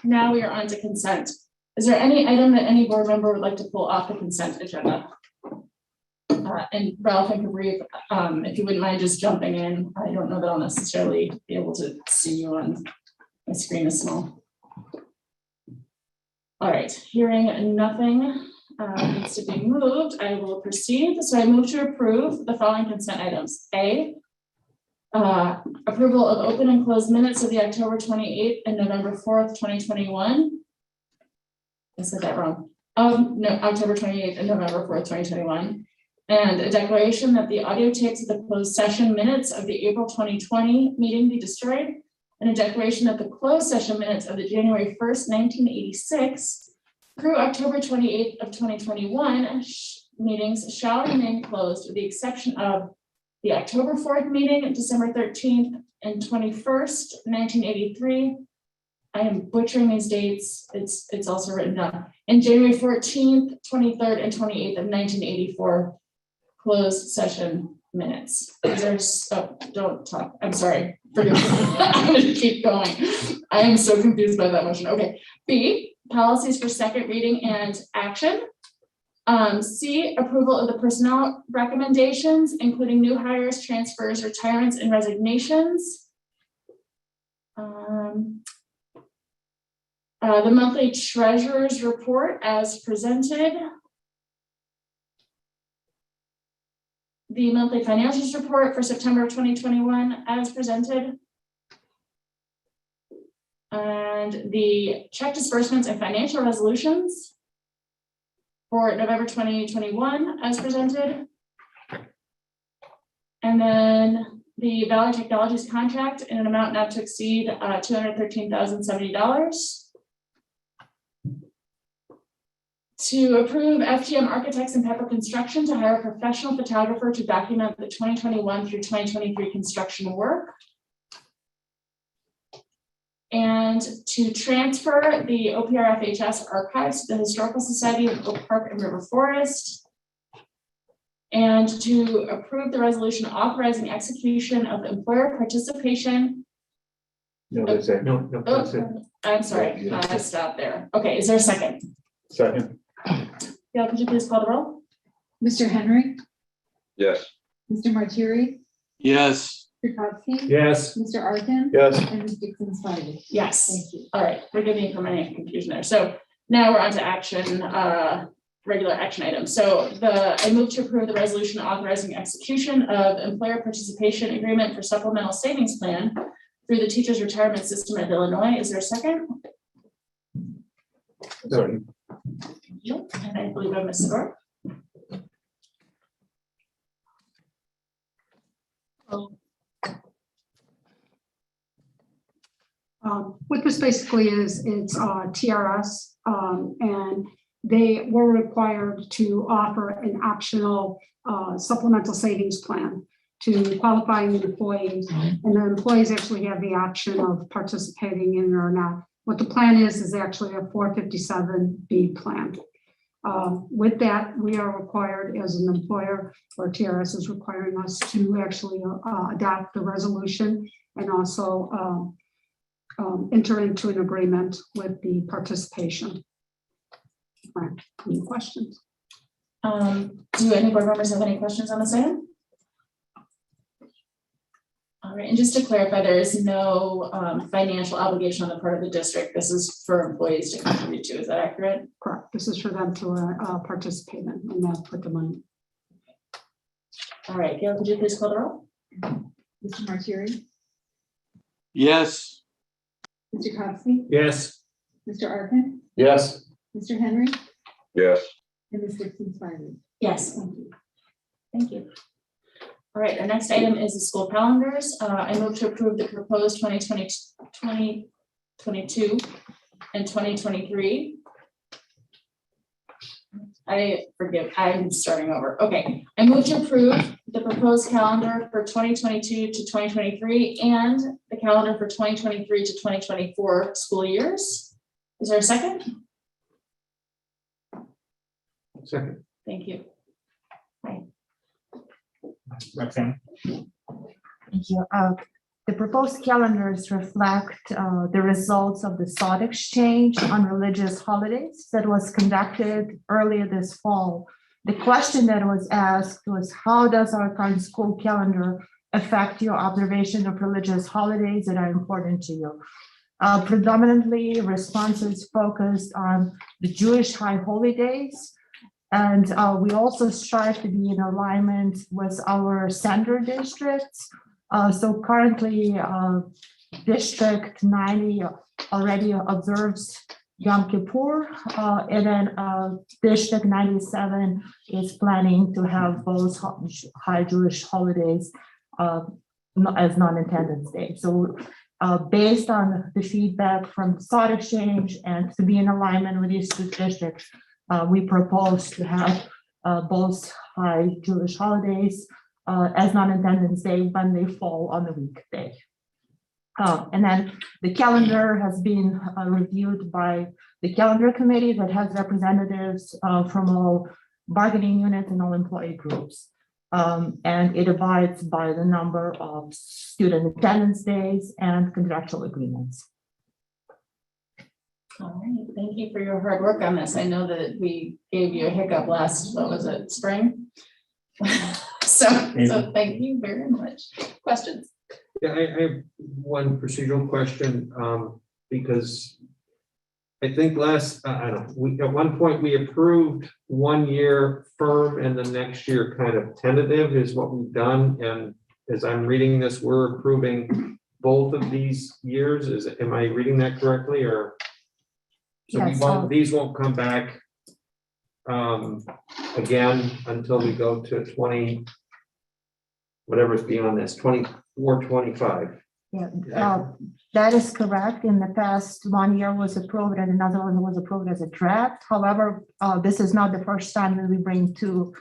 S2: now we are on to consent. Is there any item that any board member would like to pull off the consent agenda? And Ralph and Cabri, if you wouldn't mind just jumping in. I don't know that I'll necessarily be able to see you on my screen is small. All right, hearing nothing needs to be moved, I will proceed. So I move to approve the following consent items. A, approval of open and closed minutes of the October 28th and November 4th, 2021. I said that wrong. No, October 28th and November 4th, 2021. And a declaration that the audio tapes of the closed session minutes of the April 2020 meeting be destroyed. And a declaration that the closed session minutes of the January 1st, 1986 through October 28th of 2021 meetings shall remain closed with the exception of the October 4th meeting, December 13th and 21st, 1983. I am butchering these dates. It's also written down. And January 14th, 23rd, and 28th of 1984 closed session minutes. There's, oh, don't talk. I'm sorry. Forgive me. I'm going to keep going. I am so confused by that motion. Okay. B, policies for second reading and action. C, approval of the personnel recommendations, including new hires, transfers, retirements, and resignations. The monthly treasurer's report as presented. The monthly financials report for September of 2021 as presented. And the check disbursements and financial resolutions for November 2021 as presented. And then the Valor Technologies contract in an amount not to exceed $213,070. To approve FGM Architects and Pepper Construction to hire a professional photographer to document the 2021 through 2023 construction work. And to transfer the OPRFHS archives to the Historical Society of Oak Park and River Forest. And to approve the resolution authorizing execution of employer participation.
S19: No, that's it.
S6: No, that's it.
S2: I'm sorry,
S19: Yeah.
S2: I stopped there. Okay, is there a second?
S19: Second.
S2: Gail, could you please call the roll?
S4: Mr. Henry,
S19: Yes.
S4: Mr. Martieri,
S1: Yes.
S4: Mr. Kopsky.
S6: Yes.
S4: Mr. Arkin.
S19: Yes.
S4: And Ms. Dixon Spivey.
S2: Yes.
S4: Thank you.
S2: All right, forgive me for any confusion there. So now we're on to action, regular action items. So I move to approve the resolution authorizing execution of employer participation agreement for supplemental savings plan through the teachers retirement system of Illinois. Is there a second?
S19: Sorry.
S2: Yep, and I believe I missed the door.
S19: What this basically is, it's TRS, and they were required to offer an optional supplemental savings plan to qualifying employees, and the employees actually have the option of participating in it or not. What the plan is actually a 457B plan. With that, we are required as an employer, or TRS is requiring us to actually adopt the resolution and also enter into an agreement with the participation. All right, any questions?
S2: Do any board members have any questions on this item? All right, and just to clarify, there is no financial obligation on the part of the district. This is for employees to contribute to. Is that accurate?
S19: Correct. This is for them to participate in and not put the money.
S2: All right, Gail, could you please call the roll?
S4: Mr. Martieri,
S1: Yes.
S4: Mr. Kopsky,
S6: Yes.
S4: Mr. Arkin,
S19: Yes.
S4: Mr. Henry,
S19: Yes.
S4: and Ms. Dixon Spivey.
S2: Yes, thank you. Thank you. All right, our next item is the school calendars. I move to approve the proposed 2022 and 2023. I'm starting over. Okay, I move to approve the proposed calendar for 2022 to 2023 and the calendar for 2023 to 2024 school years. Is there a second?
S6: Second.
S2: Thank you.
S6: Roxanne.
S16: Thank you. The proposed calendars reflect the results of the thought exchange on religious holidays that was conducted earlier this fall. The question that was asked was, how does our current school calendar affect your observation of religious holidays that are important to you? Predominantly, responses focused on the Jewish high holy days. And we also strive to be in alignment with our center districts. So currently, District 90 already observes Yom Kippur, and then District 97 is planning to have both high Jewish holidays as non-attendance days. So based on the feedback from the thought exchange and to be in alignment with these two districts, we propose to have both high Jewish holidays as non-attendance day when they fall on the weekday. And then the calendar has been reviewed by the calendar committee that has representatives from all bargaining units and all employee groups. And it abides by the number of student attendance days and contractual agreements.
S2: All right, thank you for your hard work on this. I know that we gave you a hiccup last, what was it, spring? So thank you very much. Questions?
S3: Yeah, I have one procedural question, because I think I don't know, at one point we approved 1 year firm and the next year kind of tentative is what we've done. And as I'm reading this, we're approving both of these years. Am I reading that correctly, or? So
S16: Yes,
S3: these won't come back again until we go to 20, whatever's beyond this, 24, 25.
S19: Yeah, that is correct. In the past, 1 year was approved and another one was approved as a draft. However, this is not the first time that we bring 2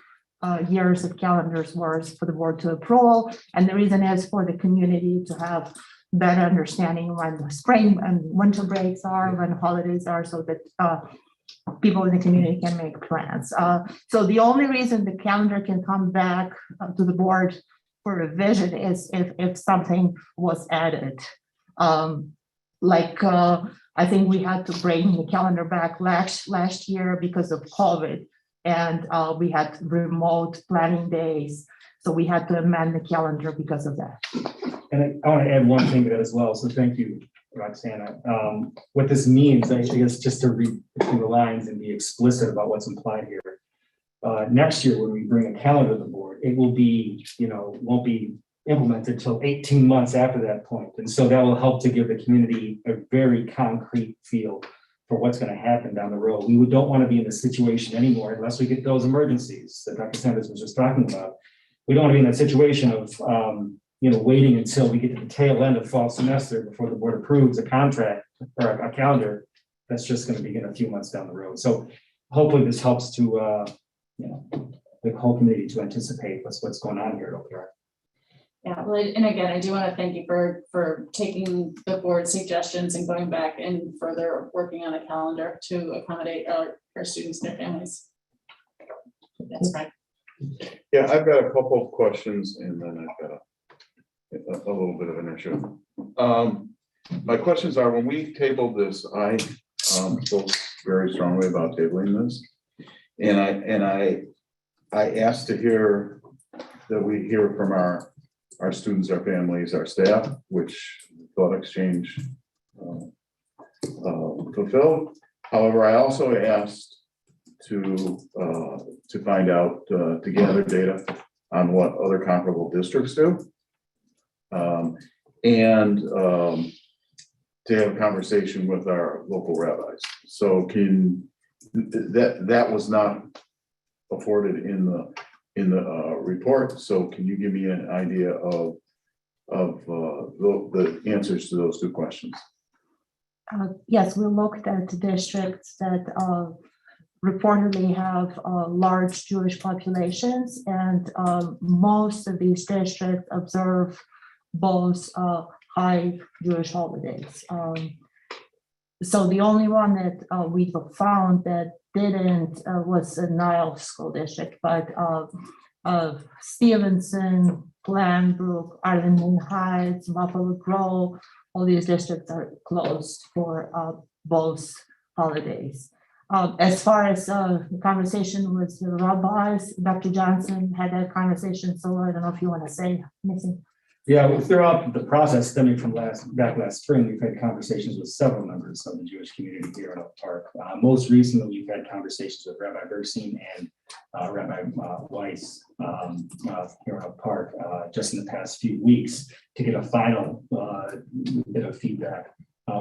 S19: years of calendars worth for the board to approve. And the reason is for the community to have better understanding when the spring and winter breaks are, when holidays are, so that people in the community can make plans. So the only reason the calendar can come back to the board for revision is if something was added. I think we had to bring the calendar back last year because of COVID, and we had remote planning days. So we had to amend the calendar because of that.
S6: And I want to add one thing to that as well. So thank you, Roxana. What this means, I guess, just to read between the lines and be explicit about what's implied here. Next year, when we bring a calendar to the board, it will be, won't be implemented till 18 months after that point. And so that will help to give the community a very concrete feel for what's going to happen down the road. We don't want to be in this situation anymore unless we get those emergencies that Dr. Sanders was just talking about. We don't want to be in that situation of, waiting until we get to the tail end of fall semester before the board approves a contract or a calendar that's just going to begin a few months down the road. So hopefully this helps to, the whole community to anticipate what's going on here at OPR.
S2: Yeah, well, and again, I do want to thank you for taking the board suggestions and going back and further working on a calendar to accommodate our students and their families. That's right.
S3: Yeah, I've got a couple of questions and then I've got a little bit of an issue. My questions are, when we tabled this, I felt very strongly about tabling this. And I asked to hear that we hear from our students, our families, our staff, which Thought Exchange fulfilled. However, I also asked to find out, to gather data on what other comparable districts do. And to have a conversation with our local rabbis. So that was not afforded in the report. So can you give me an idea of the answers to those 2 questions?
S19: Yes, we looked at districts that reportedly have large Jewish populations, and most of these districts observe both high Jewish holidays. So the only one that we found that didn't was a Nile School District, but Stevenson, Glenbrook, Arlington Heights, Buffalo Grove, all these districts are closed for both holidays. As far as the conversation with the rabbis, Dr. Johnson had that conversation, so I don't know if you want to say anything.
S6: Yeah, throughout the process stemming from last spring, we've had conversations with several members of the Jewish community here in Oak Park. Most recently, we've had conversations with Rabbi Bergstein and Rabbi Weiss here in Oak Park just in the past few weeks to get a final bit of feedback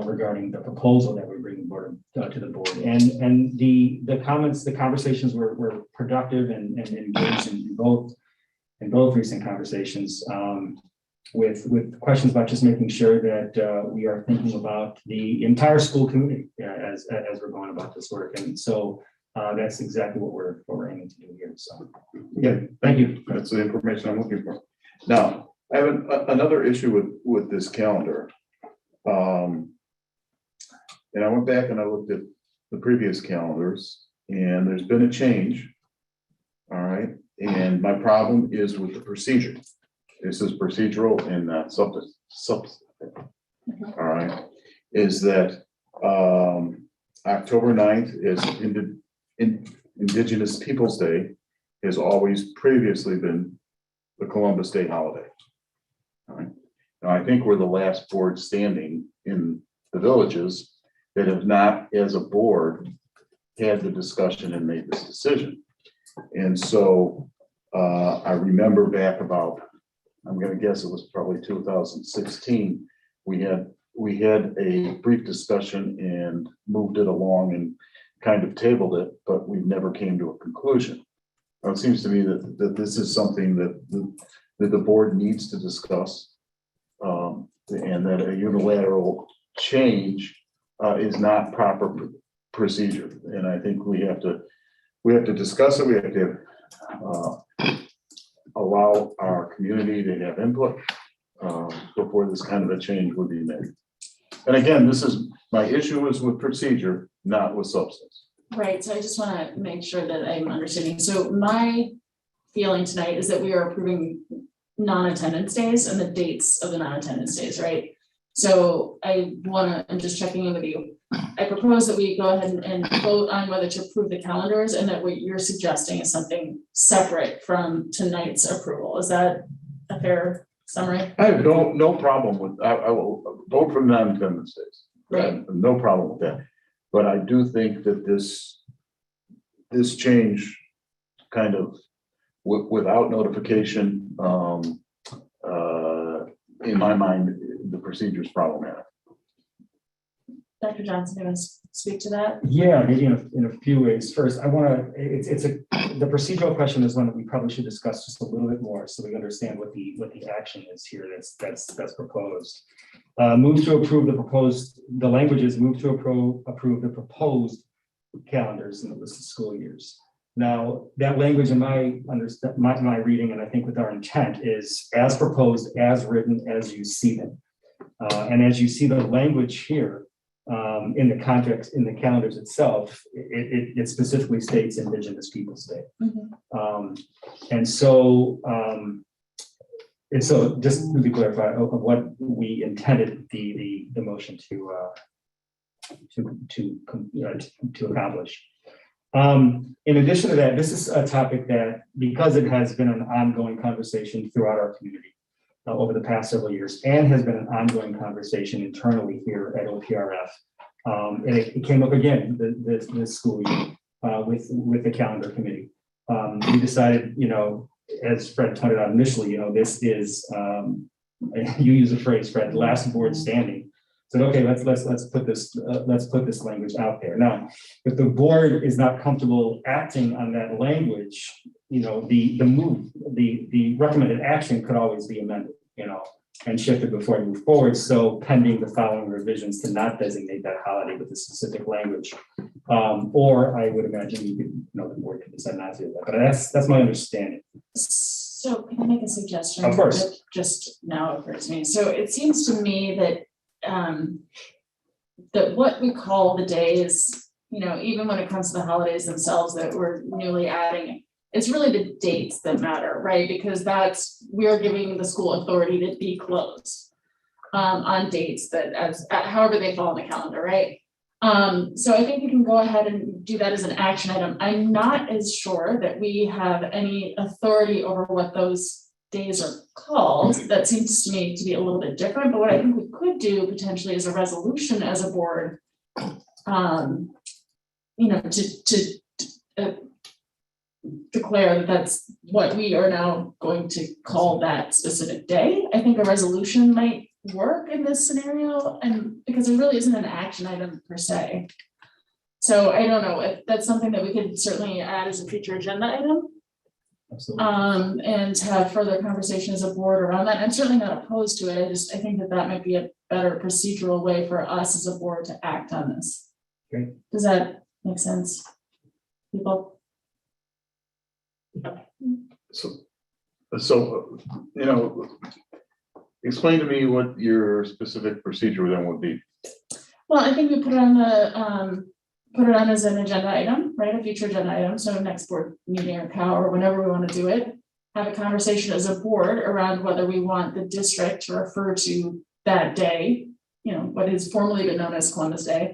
S6: regarding the proposal that we bring to the board. And the conversations were productive and engaged in both recent conversations. With questions about just making sure that we are thinking about the entire school community as we're going about this work. And so that's exactly what we're aiming to do here. So
S3: yeah,
S6: thank you.
S3: That's the information I'm looking for. Now, I have another issue with this calendar. And I went back and I looked at the previous calendars, and there's been a change. All right. And my problem is with the procedure. This is procedural and not substantive. All right, is that October 9th is Indigenous Peoples' Day, has always previously been the Columbus Day holiday. All right, now I think we're the last board standing in the villages that have not, as a board, had the discussion and made this decision. And so I remember back about, I'm going to guess it was probably 2016. We had a brief discussion and moved it along and kind of tabled it, but we never came to a conclusion. Now, it seems to me that this is something that the board needs to discuss
S19: and that a unilateral change is not proper procedure. And I think we have to discuss it. We have to allow our community to have input before this kind of a change would be made. And again, my issue is with procedure, not with substance.
S2: Right, so I just want to make sure that I'm understanding. So my feeling tonight is that we are approving non-attendance days and the dates of the non-attendance days, right? So I'm just checking in with you. I propose that we go ahead and vote on whether to approve the calendars, and that what you're suggesting is something separate from tonight's approval. Is that a fair summary?
S19: I have no problem with, I will vote for non-attendance days.
S2: Right.
S19: No problem with that. But I do think that this change kind of without notification, in my mind, the procedure is problematic.
S2: Dr. Johnson, do you want to speak to that?
S6: Yeah, maybe in a few ways. First, I want to, the procedural question is one that we probably should discuss just a little bit more so we understand what the action is here that's proposed. Move to approve the language is move to approve the proposed calendars in the listed school years. Now, that language in my reading, and I think with our intent, is as proposed, as written, as you see them. And as you see the language here, in the context, in the calendars itself, it specifically states Indigenous Peoples Day. And so just to be clarified of what we intended the motion to accomplish. In addition to that, this is a topic that, because it has been an ongoing conversation throughout our community over the past several years, and has been an ongoing conversation internally here at OPRF. And it came up again this school year with the calendar committee. We decided, as Fred pointed out initially, this is, you use the phrase, Fred, last board standing. Said, okay, let's put this language out there. Now, if the board is not comfortable acting on that language, the recommended action could always be amended, and shifted before we move forward. So pending the following revisions to not designate that holiday with a specific language. Or I would imagine the board could decide not to do that, but that's my understanding.
S2: So can I make a suggestion?
S6: Of course.
S2: That just now occurs to me. So it seems to me that that what we call the days, even when it comes to the holidays themselves that we're newly adding, it's really the dates that matter, right? Because we're giving the school authority to be closed on dates that however they fall on the calendar, right? So I think we can go ahead and do that as an action item. I'm not as sure that we have any authority over what those days are called. That seems to me to be a little bit different, but what I think we could do potentially is a resolution as a board, to declare that that's what we are now going to call that specific day. I think a resolution might work in this scenario, and because it really isn't an action item per se. So I don't know if that's something that we could certainly add as a future agenda item.
S6: Absolutely.
S2: And have further conversation as a board around that. I'm certainly not opposed to it. I think that might be a better procedural way for us as a board to act on this.
S6: Great.
S2: Does that make sense, people?
S19: So, explain to me what your specific procedure then would be.
S2: Well, I think we put it on as an agenda item, right? A future agenda item. So next board meeting or COW or whenever we want to do it, have a conversation as a board around whether we want the district to refer to that day, what has formerly been known as Columbus Day,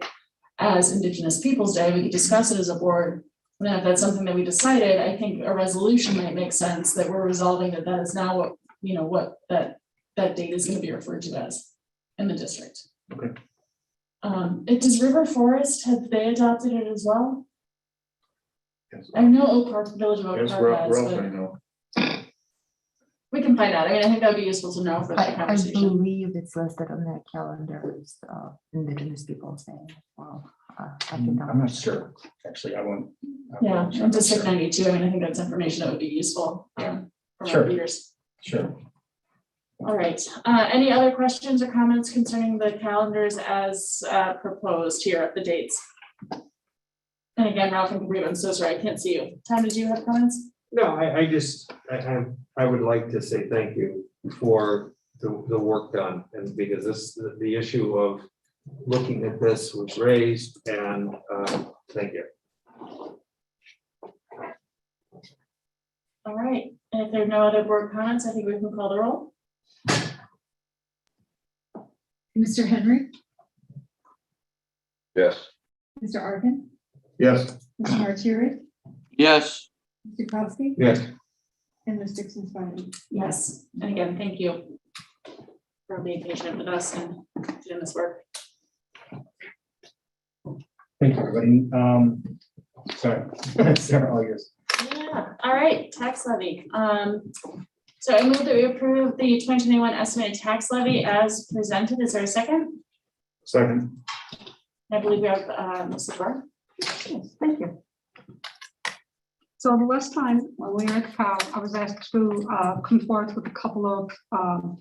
S2: as Indigenous Peoples Day. We could discuss it as a board. And then if that's something that we decided, I think a resolution might make sense that we're resolving that is now what that date is going to be referred to as in the district.
S19: Okay.
S2: Does River Forest, have they adopted it as well?
S19: Yes.
S2: I know Oak Park, Village of Oak
S19: Yes,
S2: Park
S19: Ralph,
S2: has,
S19: I
S2: but
S19: know.
S2: we can find out. I mean, I think that would be useful to know for that
S4: I
S2: conversation.
S4: believe it's listed on their calendar as Indigenous Peoples Day. Well,
S6: I'm not sure, actually, I won't.
S2: Yeah, and District 92, I mean, I think that's information that would be useful, from
S6: Sure.
S2: our readers.
S6: Sure.
S2: All right, any other questions or comments concerning the calendars as proposed here at the dates? And again, Ralph and Sabrina, I'm so sorry, I can't see you. Tom, did you have comments?
S19: No, I would like to say thank you for the work done, and because the issue of looking at this was raised, and thank you.
S2: All right, and if there are no other board comments, I think we can call the roll.
S4: Mr. Henry,
S18: Yes.
S4: Mr. Arkin,
S18: Yes.
S4: Mr. Martieri,
S18: Yes.
S4: Mr. Kowski,
S19: Yes.
S4: and Ms. Dixon Spivey.
S2: Yes, and again, thank you for being patient with us and doing this work.
S6: Thank you, everybody. Sorry, Sarah, all yours.
S2: Yeah, all right, tax levy. So I move that we approve the 2021 estimated tax levy as presented. Is there a second?
S18: Second.
S2: I believe we have Mrs. Burr.
S19: Yes, thank you. So the last time when we were at COW, I was asked to come forth with a couple of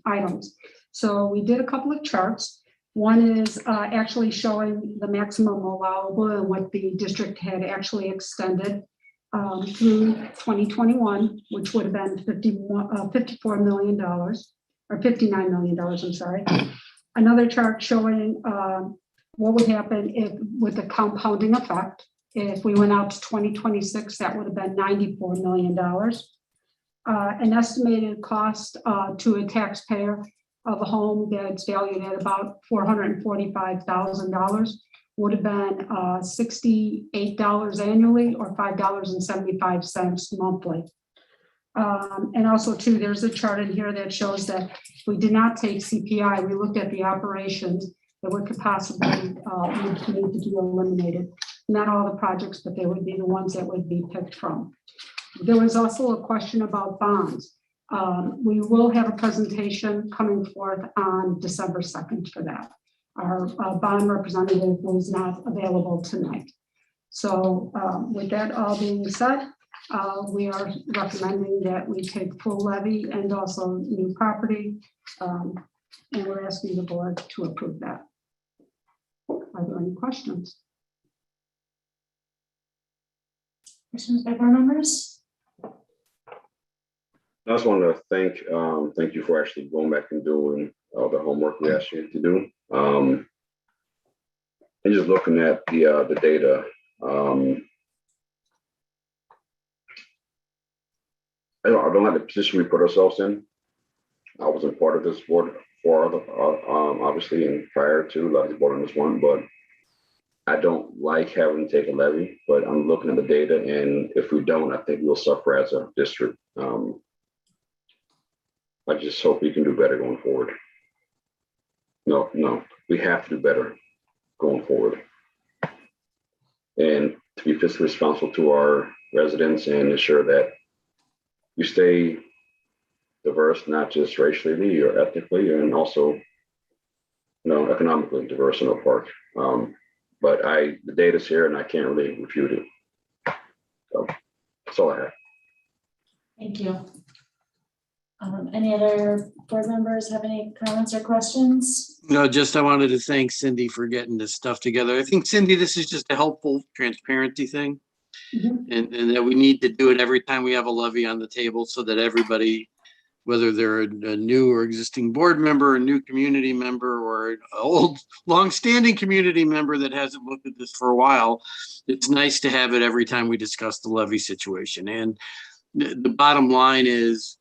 S19: items. So we did a couple of charts. One is actually showing the maximum allowable and what the district had actually extended through 2021, which would have been $54 million or $59 million, I'm sorry. Another chart showing what would happen if with the compounding effect. If we went out to 2026, that would have been $94 million. An estimated cost to a taxpayer of a home that's valued at about $445,000 would have been $68 annually or $5.75 monthly. And also too, there's a chart in here that shows that if we did not take CPI, we looked at the operations that would possibly need to be eliminated. Not all the projects, but they would be the ones that would be picked from. There was also a question about bonds. We will have a presentation coming forth on December 2nd for that. Our bond representative was not available tonight. So with that all being said, we are recommending that we take full levy and also new property. And we're asking the board to approve that. Are there any questions?
S2: Questions by board members?
S21: I just want to thank you for actually going back and doing all the homework we asked you to do. And just looking at the data, I don't like the position we put ourselves in. I wasn't part of this board obviously, and prior to like the board on this one, but I don't like having to take a levy, but I'm looking at the data, and if we don't, I think we'll suffer as a district. I just hope we can do better going forward. No, we have to do better going forward. And to be fiscally responsible to our residents and ensure that you stay diverse, not just racially or ethnically, and also, economically diverse in our park. But the data's here and I can't really refute it. So that's all I have.
S2: Thank you. Any other board members have any comments or questions?
S22: No, just I wanted to thank Cindy for getting this stuff together. I think, Cindy, this is just a helpful transparency thing.
S19: Mm-hmm.
S22: And that we need to do it every time we have a levy on the table so that everybody, whether they're a new or existing board member, a new community member, or an old, long-standing community member that hasn't looked at this for a while, it's nice to have it every time we discuss the levy situation. And the bottom line is,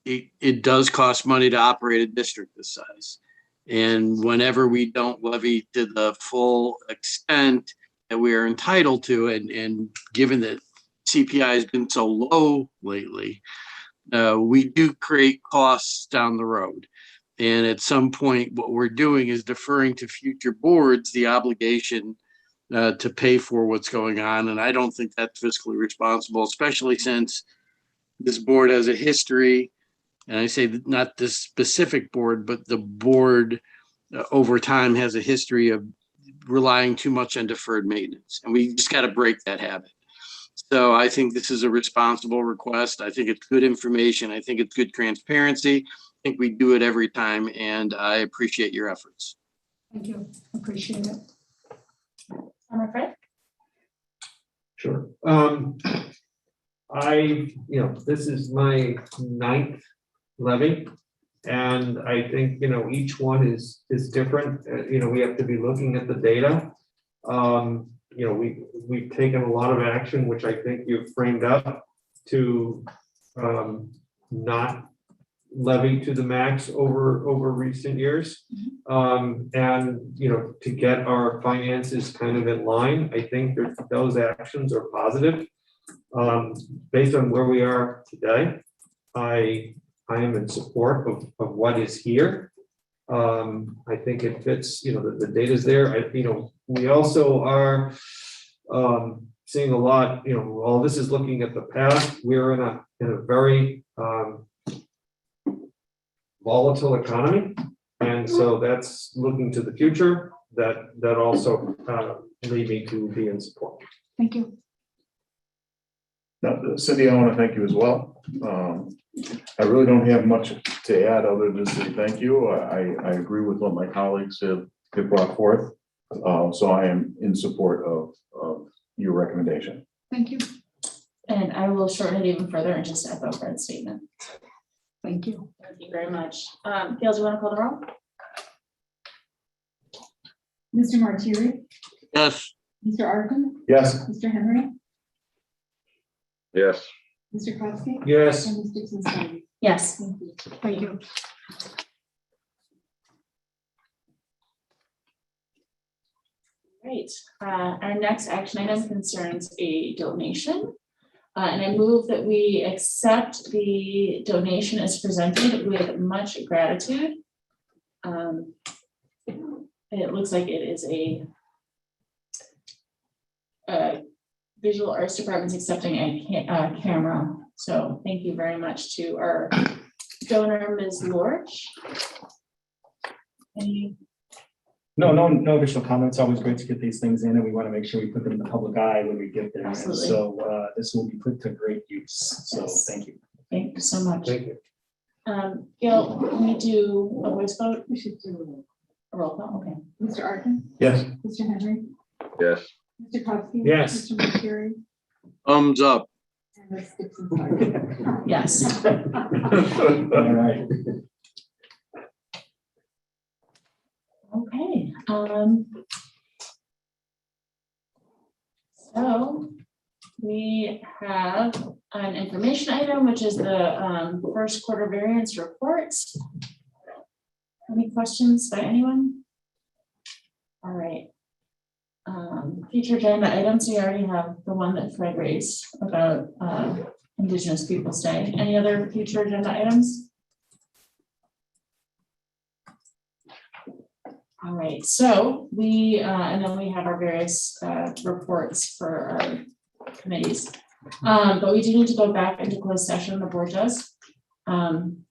S22: it does cost money to operate a district this size. And whenever we don't levy to the full extent that we are entitled to, and given that CPI has been so low lately, we do create costs down the road. And at some point, what we're doing is deferring to future boards the obligation to pay for what's going on. And I don't think that's fiscally responsible, especially since this board has a history. And I say not this specific board, but the board over time has a history of relying too much on deferred maintenance. And we just got to break that habit. So I think this is a responsible request. I think it's good information. I think it's good transparency. think we do it every time, and I appreciate your efforts.
S19: Thank you, appreciate it.
S2: I'm afraid.
S8: Sure. This is my 9th levy. And I think, each one is different. We have to be looking at the data. We've taken a lot of action, which I think you've framed up to not levy to the max over recent years. And, to get our finances kind of in line, I think that those actions are positive. Based on where we are today, I am in support of what is here. I think it fits, the data's there. We also are seeing a lot, all this is looking at the past. We're in a very volatile economy. And so that's looking to the future. That also lead me to be in support.
S19: Thank you.
S9: Now, Cindy, I want to thank you as well. I really don't have much to add other than to say thank you. I agree with what my colleagues have brought forth. So I am in support of your recommendation.
S19: Thank you.
S2: And I will shorten it even further and just echo Fred's statement.
S19: Thank you.
S2: Thank you very much. Gail, do you want to call the roll?
S4: Mr. Martieri,
S22: Yes.
S4: Mr. Arkin,
S9: Yes.
S4: Mr. Henry,
S21: Yes.
S4: Mr. Kowski.
S8: Yes.
S4: And Ms. Dixon Stein.
S2: Yes.
S4: Thank you.
S19: Thank you.
S2: Great. Our next action item concerns a donation. And I move that we accept the donation as presented with much gratitude. It looks like it is a visual arts department's accepting a camera. So thank you very much to our donor, Ms. Lorch. Any
S6: No additional comments. Always great to get these things in, and we want to make sure we put them in the public eye when we get there. And
S2: Absolutely.
S6: so this will be put to great use. So
S2: Yes.
S6: thank you.
S2: Thank you so much.
S8: Thank you.
S2: Gail, can we do a voice vote?
S4: We should do
S2: A roll call, okay.
S4: Mr. Arkin,
S9: Yes.
S4: Mr. Henry,
S21: Yes.
S4: Mr. Kowski.
S8: Yes.
S4: Mr. Martieri,
S22: Thumbs up.
S4: and Ms. Dixon Stein.
S2: Yes.
S6: All right.
S2: Okay, so we have an information item, which is the first quarter variance reports. Any questions by anyone? All right. Future agenda items, we already have the one that Fred raised about Indigenous Peoples' Day. Any other future agenda items? All right, so we, and then we have our various reports for our committees. But we do need to go back into closed session, the board does.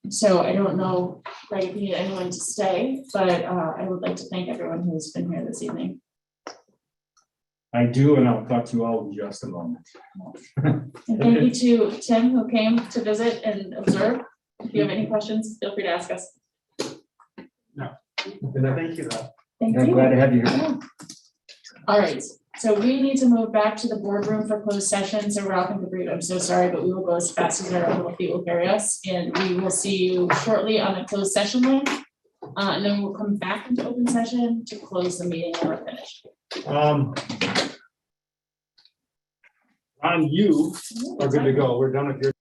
S2: So I don't know, Greg, if you need anyone to stay, but I would like to thank everyone who's been here this evening.
S6: I do, and I'll talk to you all in just a moment.
S2: And thank you to Tim, who came to visit and observe. If you have any questions, feel free to ask us.
S8: Thank you.
S2: Thank
S6: I'm
S2: you.
S6: glad to have you here.
S2: Yeah. All right, so we need to move back to the boardroom for closed session. So Ralph and Cabrini, I'm so sorry, but we will go as fast as our little feet will carry us. And we will see you shortly on the closed session link. And then we'll come back into open session to close the meeting when we're finished.
S6: Ron, you are good to go. We're done with your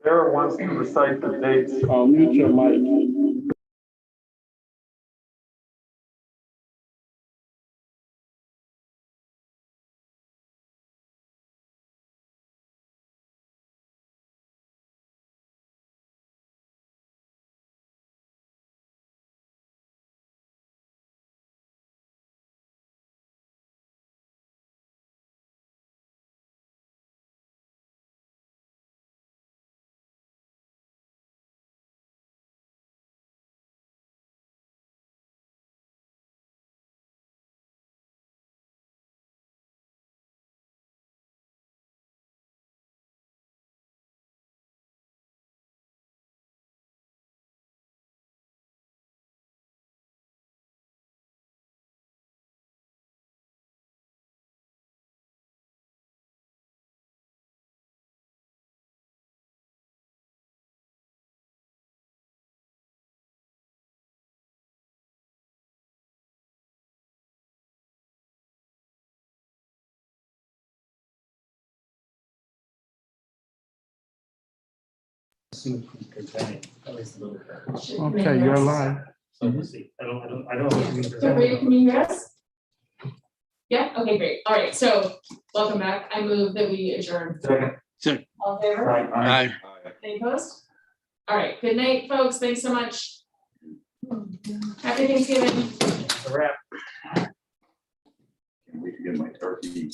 S8: Sarah wants to recite the dates.
S9: Mute your mic.
S6: Sue from presenting, at least a little bit.
S2: Okay, you're
S6: live. So we'll see. I don't know.
S2: Kimberly, can you hear us? Yeah, okay, great. All right, so welcome back. I move that we adjourn.
S22: Second.
S2: All in favor?
S22: Aye.
S2: Any opposed? All right, good night, folks. Thanks so much. Happy Thanksgiving.
S6: It's a wrap.
S9: Can't wait to get my turkey.